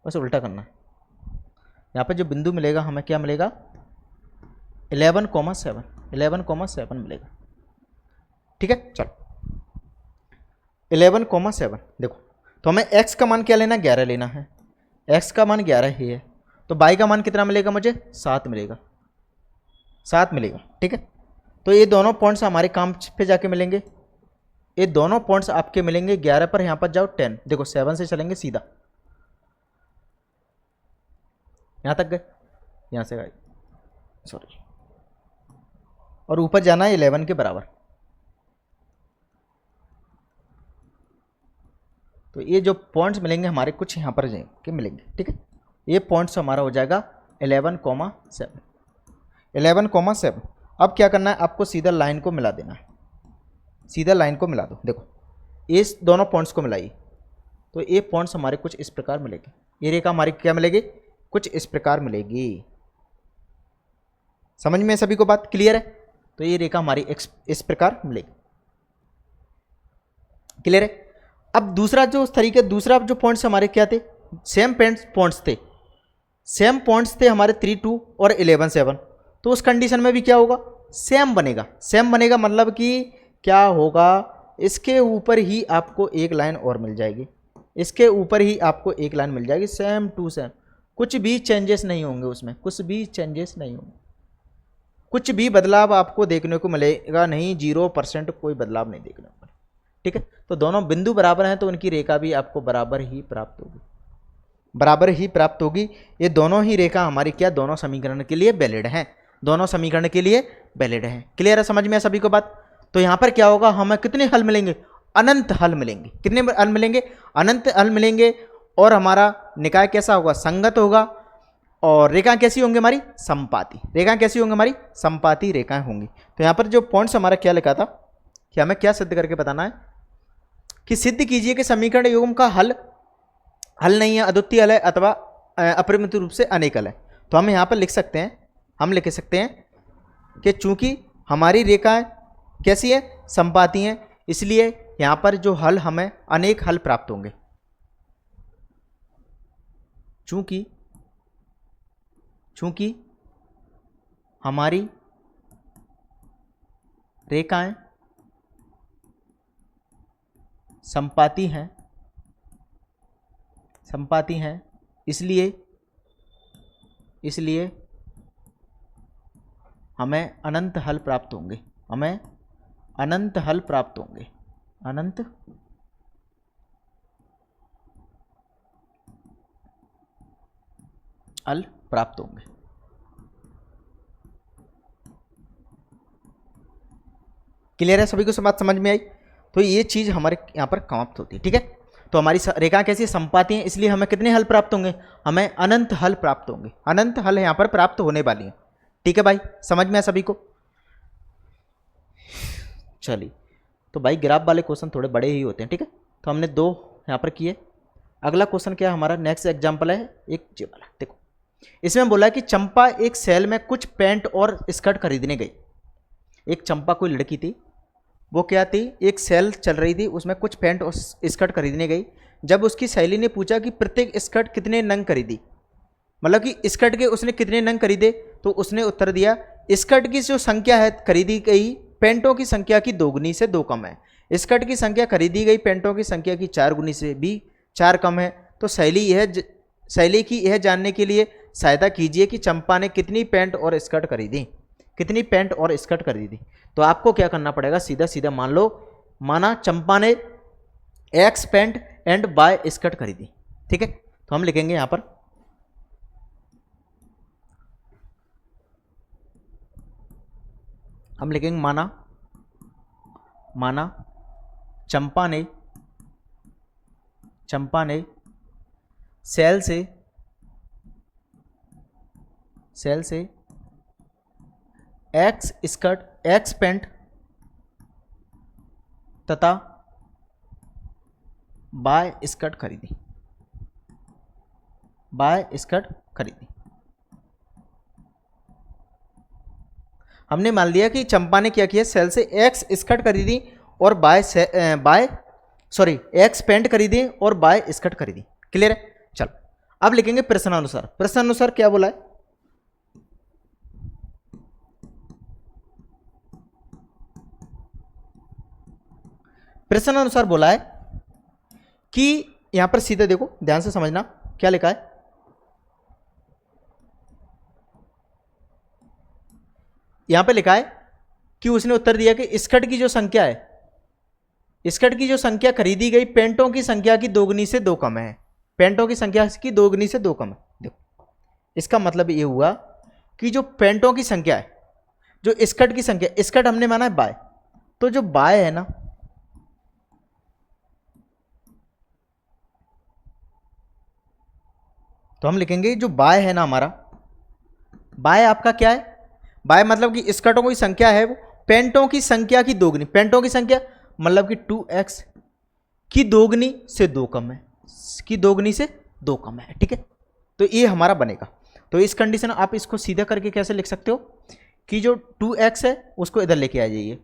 बस उल्टा करना है। यहाँ पे जो बिंदु मिलेगा हमें क्या मिलेगा? 11,7 11,7 मिलेगा, ठीक है। चलो 11,7 देखो, तो हमें x का मान क्या लेना है? 11 लेना है। x का मान 11 ही है, तो y का मान कितना मिलेगा मुझे? 7 मिलेगा, 7 मिलेगा, ठीक है। तो ये दोनों पॉइंट्स हमारे काम पे जाके मिलेंगे। ये दोनों पॉइंट्स आपके मिलेंगे 11 पर। यहाँ पर जाओ 10, देखो 7 से चलेंगे सीधा, यहाँ तक गए, यहाँ से गए, सॉरी, और ऊपर जाना है 11 के बराबर। तो ये जो पॉइंट्स मिलेंगे हमारे कुछ यहाँ पर जाएंगे मिलेंगे, ठीक है। ये पॉइंट्स हमारा हो जाएगा 11,7 11,7। अब क्या करना है? आपको सीधा लाइन को मिला देना है, सीधा लाइन को मिला दो। देखो इस दोनों पॉइंट्स को मिलाइए, तो ये पॉइंट्स हमारे कुछ इस प्रकार मिलेंगे। ये रेखा हमारी क्या मिलेगी? कुछ इस प्रकार मिलेगी। समझ में सभी को बात क्लियर है? तो ये रेखा हमारी इस प्रकार मिलेगी, क्लियर है। अब दूसरा जो तरीके, दूसरा जो पॉइंट्स हमारे क्या थे? सेम पॉइंट्स थे, सेम पॉइंट्स थे हमारे 3,2 और 11,7। तो उस कंडीशन में भी क्या होगा? सेम बनेगा। सेम बनेगा मतलब कि क्या होगा? इसके ऊपर ही आपको एक लाइन और मिल जाएगी, इसके ऊपर ही आपको एक लाइन मिल जाएगी, सेम टू सेम, कुछ भी चेंजेस नहीं होंगे उसमें, कुछ भी चेंजेस नहीं होंगे, कुछ भी बदलाव आपको देखने को मिलेगा नहीं, 0% कोई बदलाव नहीं देखने को मिलेगा, ठीक है। तो दोनों बिंदु बराबर हैं, तो उनकी रेखा भी आपको बराबर ही प्राप्त होगी, बराबर ही प्राप्त होगी। ये दोनों ही रेखा हमारी क्या? दोनों समीकरण के लिए वैलिड हैं, दोनों समीकरण के लिए वैलिड हैं। क्लियर है? समझ में सभी को बात? तो यहाँ पर क्या होगा? हमें कितने हल मिलेंगे? अनंत हल मिलेंगे। कितने हल मिलेंगे? अनंत हल मिलेंगे। और हमारा निकाय कैसा होगा? संगत होगा। और रेखा कैसी होंगी हमारी? समपाती। रेखा कैसी होंगी हमारी? समपाती रेखाएं होंगी। तो यहाँ पर जो पॉइंट्स हमारा क्या लिखा था कि हमें क्या सिद्ध करके बताना है कि सिद्ध कीजिए कि समीकरण युग्म का हल नहीं है, अद्वितीय हल है, अथवा अपरिमित रूप से अनेक हल है। तो हम यहाँ पर लिख सकते हैं, हम लिख सकते हैं कि चूंकि हमारी रेखाएं कैसी है? समपाती हैं, इसलिए यहाँ पर जो हल हमें अनेक हल प्राप्त होंगे। चूंकि हमारी रेखाएं समपाती हैं, इसलिए हमें अनंत हल प्राप्त होंगे, हमें अनंत हल प्राप्त होंगे, अनंत हल प्राप्त होंगे। क्लियर है सभी को, सब बात समझ में आई। तो ये चीज़ हमारे यहाँ पर समाप्त होती है, ठीक है। तो हमारी रेखा कैसी संपाती है, इसलिए हमें कितने हल प्राप्त होंगे, हमें अनंत हल प्राप्त होंगे, अनंत हल यहाँ पर प्राप्त होने वाली है, ठीक है भाई, समझ में है सभी को। चलिए, तो भाई ग्राफ वाले क्वेश्चन थोड़े बड़े ही होते हैं, ठीक है। तो हमने 2 यहाँ पर किए। अगला क्वेश्चन क्या है हमारा, नेक्स्ट एग्जाम्पल है एक ये वाला, देखो इसमें बोला है कि चंपा एक सेल में कुछ पैंट और स्कर्ट खरीदने गई। एक चंपा कोई लड़की थी, वो क्या थी, एक सेल चल रही थी, उसमें कुछ पैंट और स्कर्ट खरीदने गई। जब उसकी सहेली ने पूछा कि प्रत्येक स्कर्ट कितने नंग खरीदी, मतलब कि स्कर्ट के उसने कितने नंग खरीदे, तो उसने उत्तर दिया स्कर्ट की जो संख्या है खरीदी गई पैंटों की संख्या की 2 गुनी से 2 कम है। स्कर्ट की संख्या खरीदी गई पैंटों की संख्या की 4 गुनी से भी 4 कम है। तो सहेली की यह जानने के लिए सहायता कीजिए कि चंपा ने कितनी पैंट और स्कर्ट खरीदी, कितनी पैंट और स्कर्ट खरीदी। तो आपको क्या करना पड़ेगा, सीधा सीधा मान लो, माना चंपा ने X pant and Y skirt खरीदी, ठीक है। तो हम लिखेंगे यहां पर हम लिखेंगे माना चंपा ने सेल से एक्स स्कर्ट, एक्स पैंट तथा बाय स्कर्ट खरीदी, हमने मान लिया कि चंपा ने क्या किया, सेल से एक्स स्कर्ट खरीदी और एक्स पैंट खरीदी और बाय स्कर्ट खरीदी। क्लियर है। चलो अब लिखेंगे प्रश्नानुसार। प्रश्नानुसार क्या बोला है, प्रश्नानुसार बोला है कि यहां पर सीधे देखो, ध्यान से समझना क्या लिखा है। यहां पे लिखा है कि उसने उत्तर दिया कि स्कर्ट की जो संख्या है, स्कर्ट की जो संख्या खरीदी गई पैंटों की संख्या की 2 गुनी से 2 कम है, पैंटों की संख्या की 2 गुनी से 2 कम है। देखो इसका मतलब ये हुआ कि जो पैंटों की संख्या है, जो स्कर्ट की संख्या, स्कर्ट हमने माना है बाय, तो जो बाय है ना, तो हम लिखेंगे जो बाय है ना हमारा, बाय आपका क्या है, बाय मतलब कि स्कर्टों की संख्या है वो पैंटों की संख्या की 2 गुनी, पैंटों की संख्या मतलब कि 2x की 2 गुनी से 2 कम है, की 2 गुनी से 2 कम है, ठीक है। तो ये हमारा बनेगा। तो इस कंडीशन आप इसको सीधा करके कैसे लिख सकते हो कि जो 2x है उसको इधर लेके आ जाइए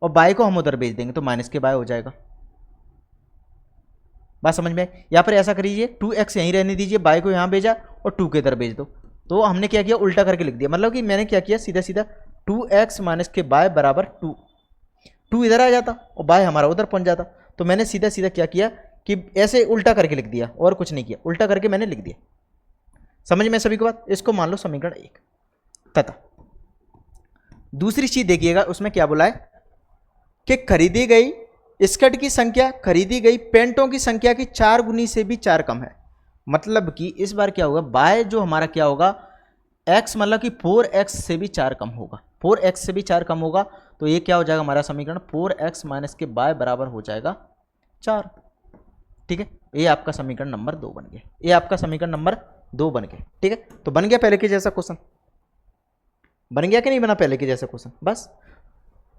और बाय को हम उधर भेज देंगे, तो माइनस के बाय हो जाएगा। बात समझ में आई। यहाँ पर ऐसा करिए 2x यहीं रहने दीजिए, बाय को यहाँ भेजा और 2 के इधर भेज दो। तो हमने क्या किया, उल्टा करके लिख दिया, मतलब कि मैंने क्या किया, सीधा सीधा 2x माइनस के बाय बराबर 2 इधर आ जाता और बाय हमारा उधर पहुंच जाता। तो मैंने सीधा सीधा क्या किया कि ऐसे उल्टा करके लिख दिया और कुछ नहीं किया, उल्टा करके मैंने लिख दिया। समझ में सभी को बात। इसको मान लो समीकरण 1 तथा दूसरी चीज देखिएगा उसमें क्या बोला है कि खरीदी गई स्कर्ट की संख्या खरीदी गई पैंटों की संख्या की 4 गुनी से भी 4 कम है। मतलब कि इस बार क्या होगा, बाय जो हमारा क्या होगा, x मतलब कि 4x से भी 4 कम होगा, 4x से भी 4 कम होगा। तो ये क्या हो जाएगा हमारा समीकरण, 4x माइनस के बाय बराबर हो जाएगा 4, ठीक है। ये आपका समीकरण नंबर 2 बन गया, ये आपका समीकरण नंबर 2 बन गया, ठीक है। तो बन गया पहले के जैसा क्वेश्चन, बन गया कि नहीं बना पहले के जैसा क्वेश्चन, बस।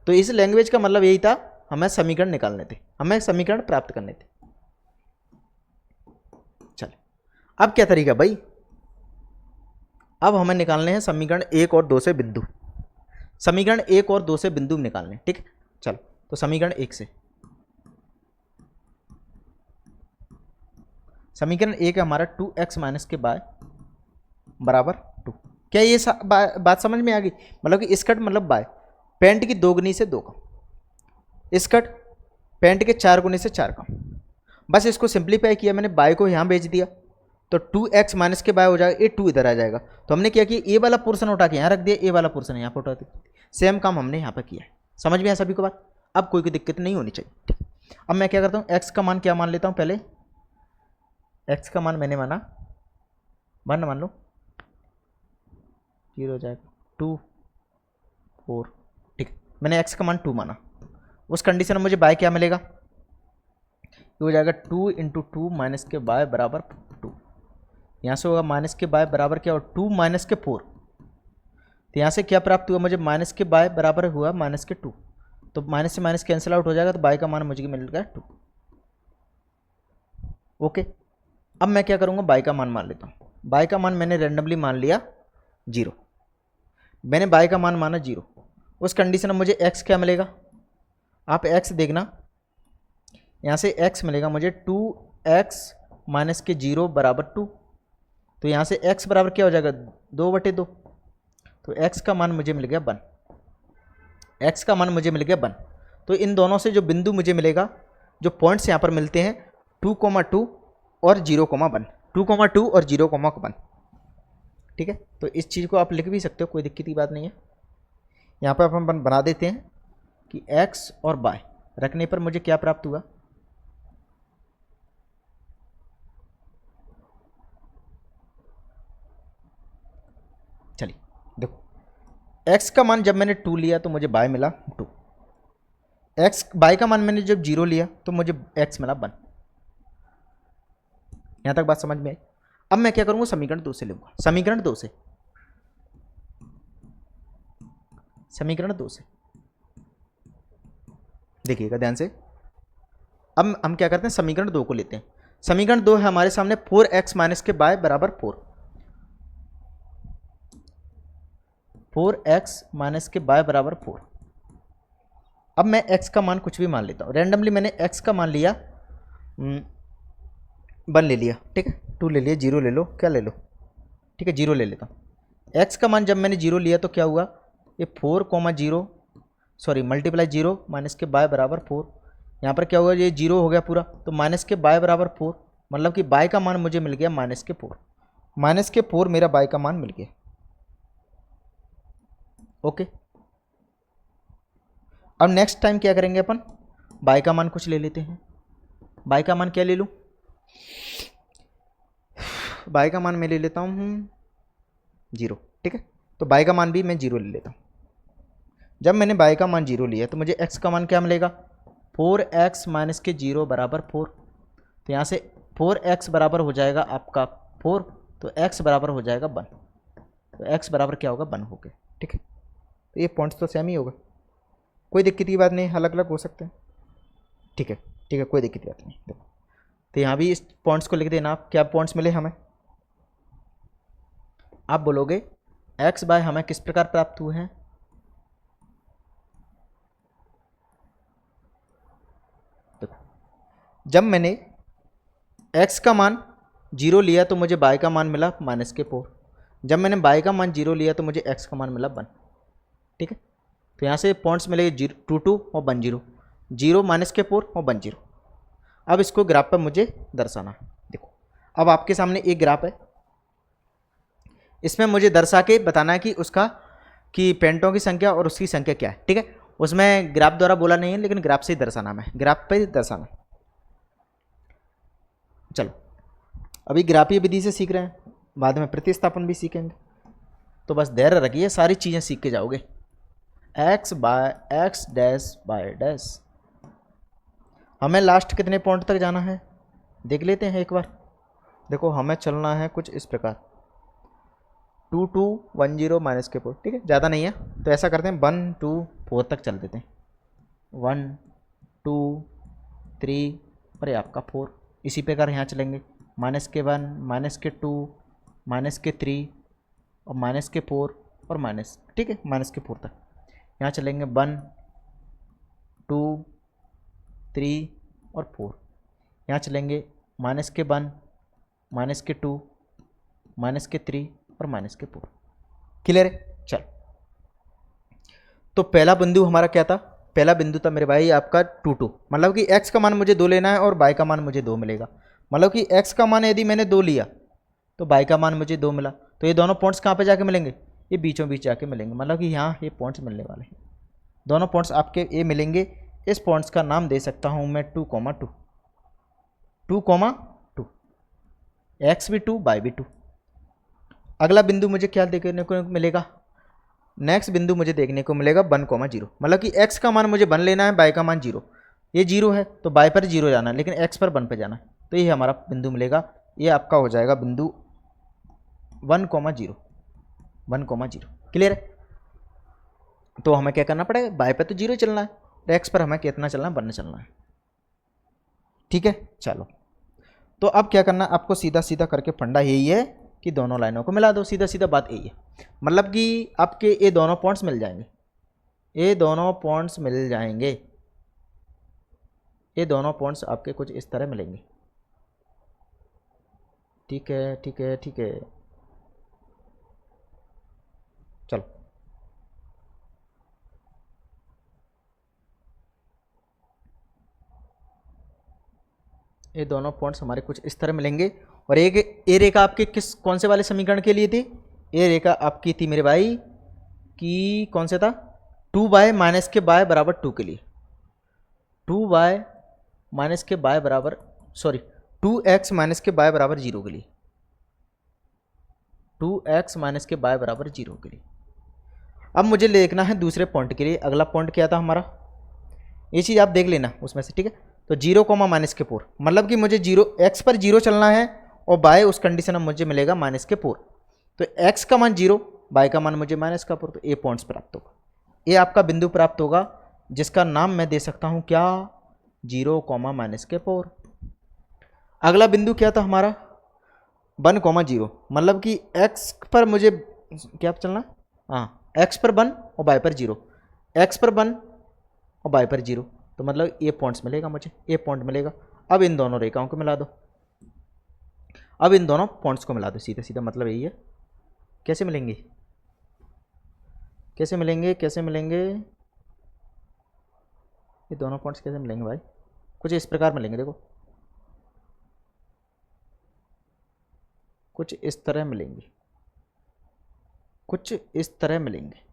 तो इस लैंग्वेज का मतलब यही था, हमें समीकरण निकालने थे, हमें समीकरण प्राप्त करने थे। चल अब क्या तरीका भाई, अब हमें निकालने हैं समीकरण 1 और 2 से बिंदु, समीकरण 1 और 2 से बिंदु निकालने, ठीक है। चलो तो समीकरण 1 से, समीकरण 1 है हमारा 2x माइनस के बाय बराबर 2। क्या ये बात समझ में आ गई, मतलब कि स्कर्ट मतलब बाय, पैंट की 2 गुनी से 2 कम, स्कर्ट पैंट के 4 गुने से 4 कम। बस इसको सिंप्लीफाई किया मैंने, बाय को यहाँ भेज दिया तो 2x माइनस के बाय हो जाएगा, ये 2 इधर आ जाएगा। तो हमने क्या किया, ए वाला पोर्शन उठा के यहाँ रख दिया, ए वाला पोर्शन यहाँ पर उठा दिया, सेम काम हमने यहाँ पर किया है। समझ में आया सभी को बात। अब कोई दिक्कत नहीं होनी चाहिए, ठीक। अब मैं क्या करता हूँ, x का मान क्या मान लेता हूँ, पहले x का मान मैंने माना 1 मान लो, 0 हो जाएगा 2 4, ठीक है। मैंने x का मान 2 माना, उस कंडीशन में मुझे y क्या मिलेगा, ये हो जाएगा 2 इंटू 2 माइनस के y बराबर 2। यहाँ से होगा माइनस के y बराबर क्या, और 2 माइनस के 4, तो यहाँ से क्या प्राप्त हुआ मुझे, माइनस के y बराबर हुआ माइनस के 2, तो माइनस से माइनस कैंसिल आउट हो जाएगा, तो y का मान मुझे मिल गया 2। ओके, अब मैं क्या करूँगा, y का मान लेता हूँ। y का मान मैंने रेंडमली मान लिया 0, मैंने y का मान माना 0, उस कंडीशन में मुझे x क्या मिलेगा, आप x देखना, यहाँ से x मिलेगा मुझे 2x माइनस के 0 बराबर 2, तो यहाँ से x बराबर क्या हो जाएगा, 2/2, तो x का मान मुझे मिल गया 1, x का मान मुझे मिल गया 1। तो इन दोनों से जो बिंदु मुझे मिलेगा, जो पॉइंट्स यहाँ पर मिलते हैं 2,2 और 0,1, 2,2 और 0,1, ठीक है। तो इस चीज़ को आप लिख भी सकते हो, कोई दिक्कत की बात नहीं है। यहाँ पर अपन बना देते हैं कि x और y रखने पर मुझे क्या प्राप्त हुआ, चलिए देखो, x का मान जब मैंने 2 लिया तो मुझे y मिला 2, y का मान मैंने जब 0 लिया तो मुझे x मिला 1। यहाँ तक बात समझ में आई। अब मैं क्या करूँगा, समीकरण 2 से लूँगा, समीकरण 2 से, समीकरण 2 से देखिएगा ध्यान से। अब हम क्या करते हैं, समीकरण 2 को लेते हैं। समीकरण 2 है हमारे सामने 4x माइनस के y बराबर 4, 4x माइनस के y बराबर 4। अब मैं x का मान कुछ भी मान लेता हूँ, रैंडमली मैंने x का मान लिया 1 ले लिया, ठीक है, 2 ले लिया, 0 ले लो, क्या ले लो, ठीक है 0 ले लेता हूँ। x का मान जब मैंने 0 लिया तो क्या हुआ, ये 4,0 सॉरी मल्टीप्लाई 0 माइनस के y बराबर 4, यहाँ पर क्या हुआ, ये 0 हो गया पूरा, तो माइनस के y बराबर 4, मतलब कि y का मान मुझे मिल गया माइनस के 4, माइनस के 4 मेरा y का मान मिल गया। ओके, अब नेक्स्ट टाइम क्या करेंगे अपन, y का मान कुछ ले लेते हैं। y का मान क्या ले लूँ, y का मान मैं ले लेता हूँ 0, ठीक है, तो y का मान भी मैं 0 ले लेता हूँ। जब मैंने y का मान 0 लिया तो मुझे x का मान क्या मिलेगा, 4x माइनस के 0 बराबर 4, तो यहाँ से 4x बराबर हो जाएगा आपका 4, तो x बराबर हो जाएगा 1, तो x बराबर क्या होगा 1 हो गया, ठीक है। तो ये पॉइंट्स तो सेम ही होगा, कोई दिक्कत की बात नहीं, अलग अलग हो सकते हैं, ठीक है, ठीक है, कोई दिक्कत की बात नहीं। देखो तो यहाँ भी इस पॉइंट्स को लिख देना, आप क्या पॉइंट्स मिले हमें, आप बोलोगे x बाय हमें किस प्रकार प्राप्त हुए हैं, देखो जब मैंने x का मान 0 लिया तो मुझे y का मान मिला माइनस के 4, जब मैंने y का मान 0 लिया तो मुझे x का मान मिला 1, ठीक है। तो यहाँ से पॉइंट्स मिलेंगे 2 और 1 0 माइनस के 4 और 1 0। अब इसको ग्राफ पर मुझे दर्शाना है। देखो अब आपके सामने एक ग्राफ है, इसमें मुझे दर्शा के बताना है कि उसका कि पेंटों की संख्या और उसकी संख्या क्या है, ठीक है। उसमें ग्राफ द्वारा बोला नहीं है, लेकिन ग्राफ से ही दर्शाना है, ग्राफ पे दर्शाना। चलो अभी ग्राफीय विधि से सीख रहे हैं, बाद में प्रतिस्थापन भी सीखेंगे, तो बस धैर्य रखिए, सारी चीज़ें सीख के जाओगे। x by x dash by dash, हमें लास्ट कितने पॉइंट तक जाना है देख लेते हैं एक बार। देखो हमें चलना है कुछ इस प्रकार 2 2 1 0 माइनस के 4, ठीक है, ज़्यादा नहीं है, तो ऐसा करते हैं 1 2 4 तक चल देते हैं, 1 2 3 और ये आपका 4, इसी प्रकार यहाँ चलेंगे माइनस के 1 माइनस के 2 माइनस के 3 और माइनस के 4 और माइनस, ठीक है, माइनस के 4 तक यहाँ चलेंगे 1 2 3 और 4, यहाँ चलेंगे माइनस के 1 माइनस के 2 माइनस के 3 और माइनस के 4। क्लियर है, चल। तो पहला बिंदु हमारा क्या था, पहला बिंदु था मेरे भाई आपका 2 2, मतलब कि x का मान मुझे 2 लेना है और y का मान मुझे 2 मिलेगा, मतलब कि x का मान यदि मैंने 2 लिया तो y का मान मुझे 2 मिला, तो ये दोनों पॉइंट्स कहाँ पे जाके मिलेंगे, ये बीचों बीच जाके मिलेंगे, मतलब कि यहाँ ये पॉइंट्स मिलने वाले हैं, दोनों पॉइंट्स आपके ये मिलेंगे। इस पॉइंट्स का नाम दे सकता हूँ मैं 2, 2, 2, x भी 2 y भी 2। अगला बिंदु मुझे क्या देखने को मिलेगा, नेक्स्ट बिंदु मुझे देखने को मिलेगा 1,0, मतलब कि x का मान मुझे 1 लेना है, y का मान 0। ये 0 है तो y पर 0 जाना है, लेकिन x पर 1 पे जाना है, तो ये हमारा बिंदु मिलेगा। ये आपका हो जाएगा बिंदु 1,0, 1,0। क्लियर है? तो हमें क्या करना पड़ेगा, y पे तो 0 चलना है, तो x पर हमें कितना चलना है, 1 चलना है। ठीक है, चलो। तो अब क्या करना है आपको, सीधा सीधा करके फंडा यही है कि दोनों लाइनों को मिला दो। सीधा सीधा बात यही है, मतलब कि आपके ये दोनों पॉइंट्स मिल जाएंगे, ये दोनों पॉइंट्स मिल जाएंगे, ये दोनों पॉइंट्स आपके कुछ इस तरह मिलेंगे। ठीक है, ठीक है, ठीक है, चलो। ये दोनों पॉइंट्स हमारे कुछ इस तरह मिलेंगे। और एक ये रेखा आपके किस कौन से वाले समीकरण के लिए थी? ये रेखा आपकी थी मेरे भाई कि कौन से था, 2y माइनस के y बराबर 2 के लिए, 2y माइनस के y बराबर, सॉरी 2x माइनस के y बराबर 0 के लिए, 2x माइनस के y बराबर 0 के लिए। अब मुझे देखना है दूसरे पॉइंट के लिए। अगला पॉइंट क्या था हमारा, ये चीज़ आप देख लेना उसमें से। ठीक है, तो 0, माइनस के 4, मतलब कि मुझे 0 x पर 0 चलना है और बाय उस कंडीशन में मुझे मिलेगा माइनस के 4। तो x का मान 0, बाय का मान मुझे माइनस का 4, तो ये पॉइंट्स प्राप्त होगा। ये आपका बिंदु प्राप्त होगा जिसका नाम मैं दे सकता हूँ क्या, 0, माइनस के 4। अगला बिंदु क्या था हमारा, 1,0, मतलब कि x पर मुझे क्या चलना, हाँ x पर 1 और y पर 0, x पर 1 और y पर 0, तो मतलब ये पॉइंट्स मिलेगा मुझे, ये पॉइंट मिलेगा। अब इन दोनों रेखाओं को मिला दो, अब इन दोनों पॉइंट्स को मिला दो, सीधे सीधा मतलब यही है। कैसे मिलेंगे, कैसे मिलेंगे, कैसे मिलेंगे ये दोनों पॉइंट्स, कैसे मिलेंगे भाई, कुछ इस प्रकार मिलेंगे। देखो कुछ इस तरह मिलेंगे, कुछ इस तरह मिलेंगे।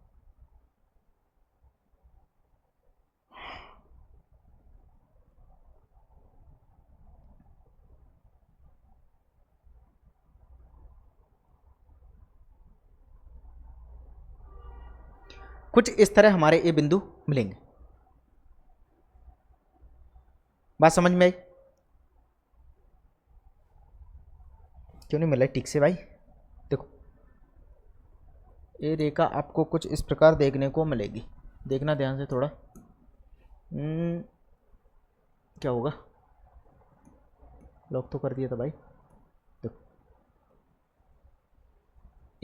कुछ इस तरह हमारे ये बिंदु मिलेंगे। बात समझ में आई? क्यों नहीं मिला ठीक से भाई? देखो ये रेखा आपको कुछ इस प्रकार देखने को मिलेगी, देखना ध्यान से थोड़ा। क्या होगा, लॉक तो कर दिया था भाई। देखो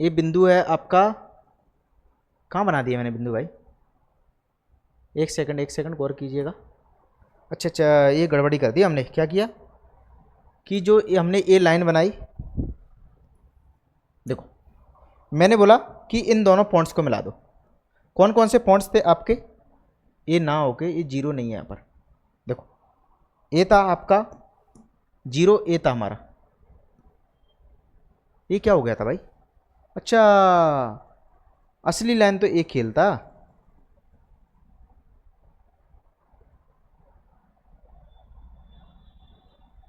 ये बिंदु है आपका, कहाँ बना दिया मैंने बिंदु भाई, एक सेकंड गौर कीजिएगा। अच्छा अच्छा, ये गड़बड़ी कर दी हमने। क्या किया कि जो हमने ये लाइन बनाई, देखो मैंने बोला कि इन दोनों पॉइंट्स को मिला दो। कौन कौन से पॉइंट्स थे आपके, ये ना होके ये 0 नहीं है यहाँ पर। देखो ये था आपका 0, ये था हमारा, ये क्या हो गया था भाई, अच्छा असली लाइन तो एक खेल था।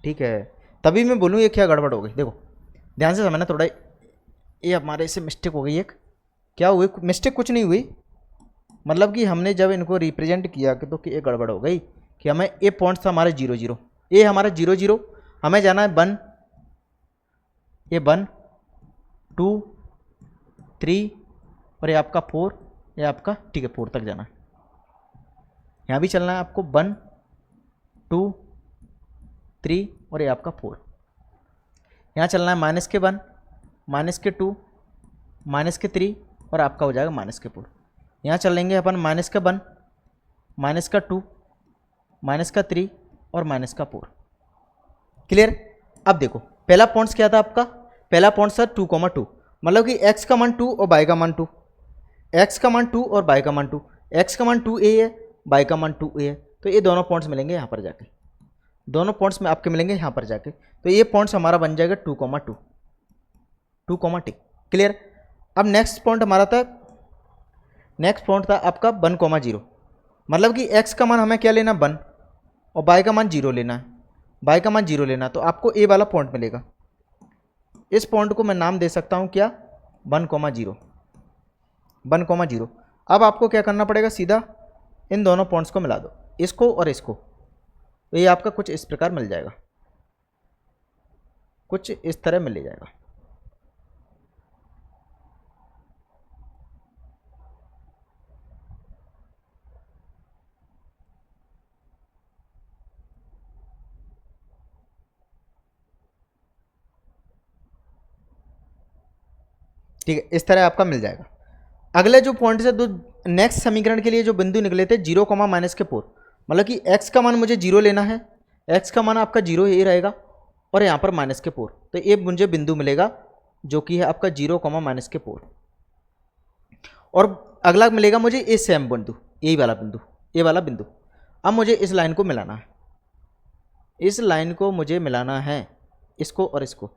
ठीक है, तभी मैं बोलूँ ये क्या गड़बड़ हो गई। देखो ध्यान से समझना थोड़ा, ये हमारे से मिस्टेक हो गई एक। क्या हुई मिस्टेक, कुछ नहीं हुई, मतलब कि हमने जब इनको रिप्रेजेंट किया कि तो कि ये गड़बड़ हो गई कि हमें ये पॉइंट था हमारे 0, ये हमारा 0, हमें जाना है 1, ये 1, 2, 3 और ये आपका 4, ये आपका, ठीक है 4 तक जाना है। यहाँ भी चलना है आपको 1, 2, 3 और ये आपका 4। यहाँ चलना है माइनस के 1, माइनस के 2, माइनस के 3 और आपका हो जाएगा माइनस के 4। यहाँ चल लेंगे अपन माइनस का 1, माइनस का 2, माइनस का 3 और माइनस का 4। क्लियर? अब देखो पहला पॉइंट्स क्या था आपका, पहला पॉइंट्स था 2,2, मतलब कि x का मान 2 और y का मान 2, x का मान 2 और y का मान 2, x का मान 2a है, y का मान 2a है। तो ये दोनों पॉइंट्स मिलेंगे यहाँ पर जाके, दोनों पॉइंट्स में आपके मिलेंगे यहाँ पर जाके। तो ये पॉइंट्स हमारा बन जाएगा 2,2, 2,t। क्लियर? अब नेक्स्ट पॉइंट हमारा था, नेक्स्ट पॉइंट था आपका 1,0, मतलब कि x का मान हमें क्या लेना 1 और y का मान 0 लेना है, y का मान 0 लेना, तो आपको a वाला पॉइंट मिलेगा। इस पॉइंट को मैं नाम दे सकता हूँ क्या, 1,0। 1,0। अब आपको क्या करना पड़ेगा, सीधा इन दोनों पॉइंट्स को मिला दो, इसको और इसको, तो ये आपका कुछ इस प्रकार मिल जाएगा, कुछ इस तरह मिल जाएगा। ठीक है, इस तरह आपका मिल जाएगा। अगले जो पॉइंट से दो नेक्स्ट समीकरण के लिए जो बिंदु निकले थे 0, -4, मतलब कि x का मान मुझे 0 लेना है, x का मान आपका 0 ही रहेगा और यहाँ पर -4, तो ये मुझे बिंदु मिलेगा जो कि है आपका 0, -4। और अगला मिलेगा मुझे ए सेम बिंदु, यही वाला बिंदु, ये वाला बिंदु। अब मुझे इस लाइन को मिलाना है, इस लाइन को मुझे मिलाना है, इसको और इसको,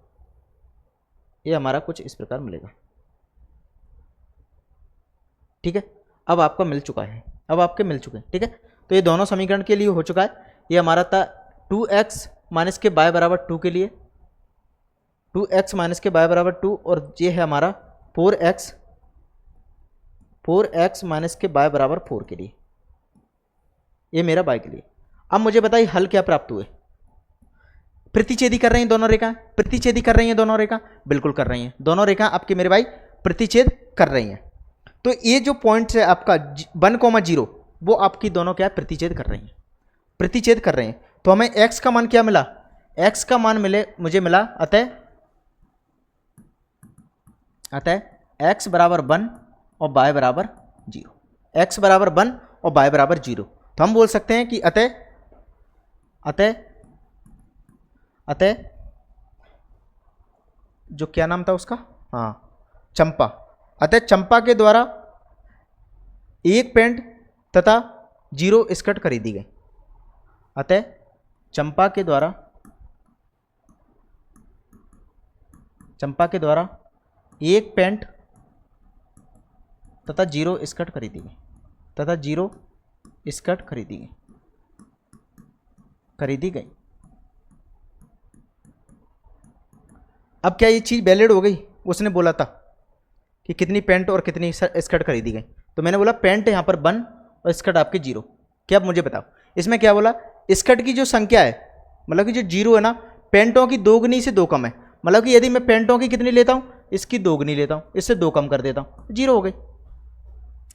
ये हमारा कुछ इस प्रकार मिलेगा। ठीक है, अब आपका मिल चुका है, अब आपके मिल चुके हैं। ठीक है, तो ये दोनों समीकरण के लिए हो चुका है। ये हमारा था 2x माइनस के y बराबर 2 के लिए, 2x माइनस के y बराबर 2, और ये है हमारा 4x माइनस के y बराबर 4 के लिए, ये मेरा y के लिए। अब मुझे बताइए हल क्या प्राप्त हुए। प्रतिच्छेदी कर रही हैं दोनों रेखा, प्रतिच्छेदी कर रही हैं दोनों रेखा, बिल्कुल कर रही हैं, दोनों रेखा आपके मेरे भाई प्रतिच्छेद कर रही हैं। तो ये जो पॉइंट है आपका 1,0, वो आपकी दोनों क्या प्रतिच्छेद कर रही हैं, प्रतिच्छेद कर रहे हैं। तो हमें x का मान क्या मिला, x का मान मुझे मिला अतः x बराबर 1 और y बराबर 0, x बराबर 1 और y बराबर 0। तो हम बोल सकते हैं कि अतः जो क्या नाम था उसका, हाँ चंपा, अतः चंपा के द्वारा 1 पैंट तथा 0 स्कर्ट खरीदी गई, अतः चंपा के द्वारा 1 पैंट तथा 0 स्कर्ट खरीदी गई, तथा 0 स्कर्ट खरीदी गई। अब क्या ये चीज़ वैलिड हो गई, उसने बोला था कि कितनी पैंट और कितनी स्कर्ट खरीदी गई, तो मैंने बोला पैंट यहाँ पर 1 और स्कर्ट आपके 0। क्या आप मुझे बताओ इसमें क्या बोला, स्कर्ट की जो संख्या है, मतलब कि जो 0 है ना, पैंटों की दोगुनी से 2 कम है, मतलब कि यदि मैं पैंटों की कितनी लेता हूँ, इसकी दोगुनी लेता हूँ, इससे 2 कम कर देता हूँ, 0 हो गई।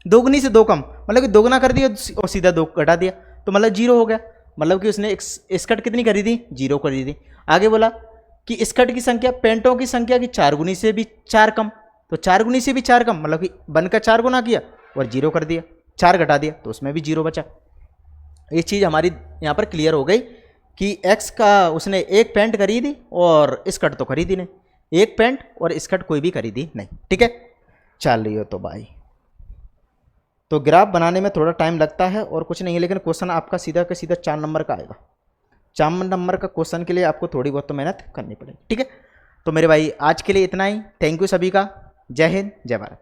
दोगुनी से 2 कम मतलब कि दोगुना कर दिया और सीधा 2 घटा दिया, तो मतलब 0 हो गया। मतलब कि उसने स्कर्ट कितनी खरीदी, 0 खरीदी। आगे बोला कि स्कर्ट की संख्या पैंटों की संख्या की 4 गुनी से भी 4 कम, तो 4 गुनी से भी 4 कम, मतलब कि 1 का 4 गुना किया और 0 कर दिया, 4 घटा दिया तो उसमें भी 0 बचा। ये चीज़ हमारी यहाँ पर क्लियर हो गई कि x का उसने 1 पैंट खरीदी और स्कर्ट तो खरीदी नहीं, 1 पैंट और स्कर्ट कोई भी खरीदी नहीं। ठीक है, चल रही हो तो भाई, तो ग्राफ बनाने में थोड़ा टाइम लगता है और कुछ नहीं है, लेकिन क्वेश्चन आपका सीधा का सीधा 4 नंबर का आएगा। 4 नंबर का क्वेश्चन के लिए आपको थोड़ी बहुत तो मेहनत करनी पड़ेगी। ठीक है, तो मेरे भाई आज के लिए इतना ही, थैंक यू सभी का, जय हिंद जय भारत।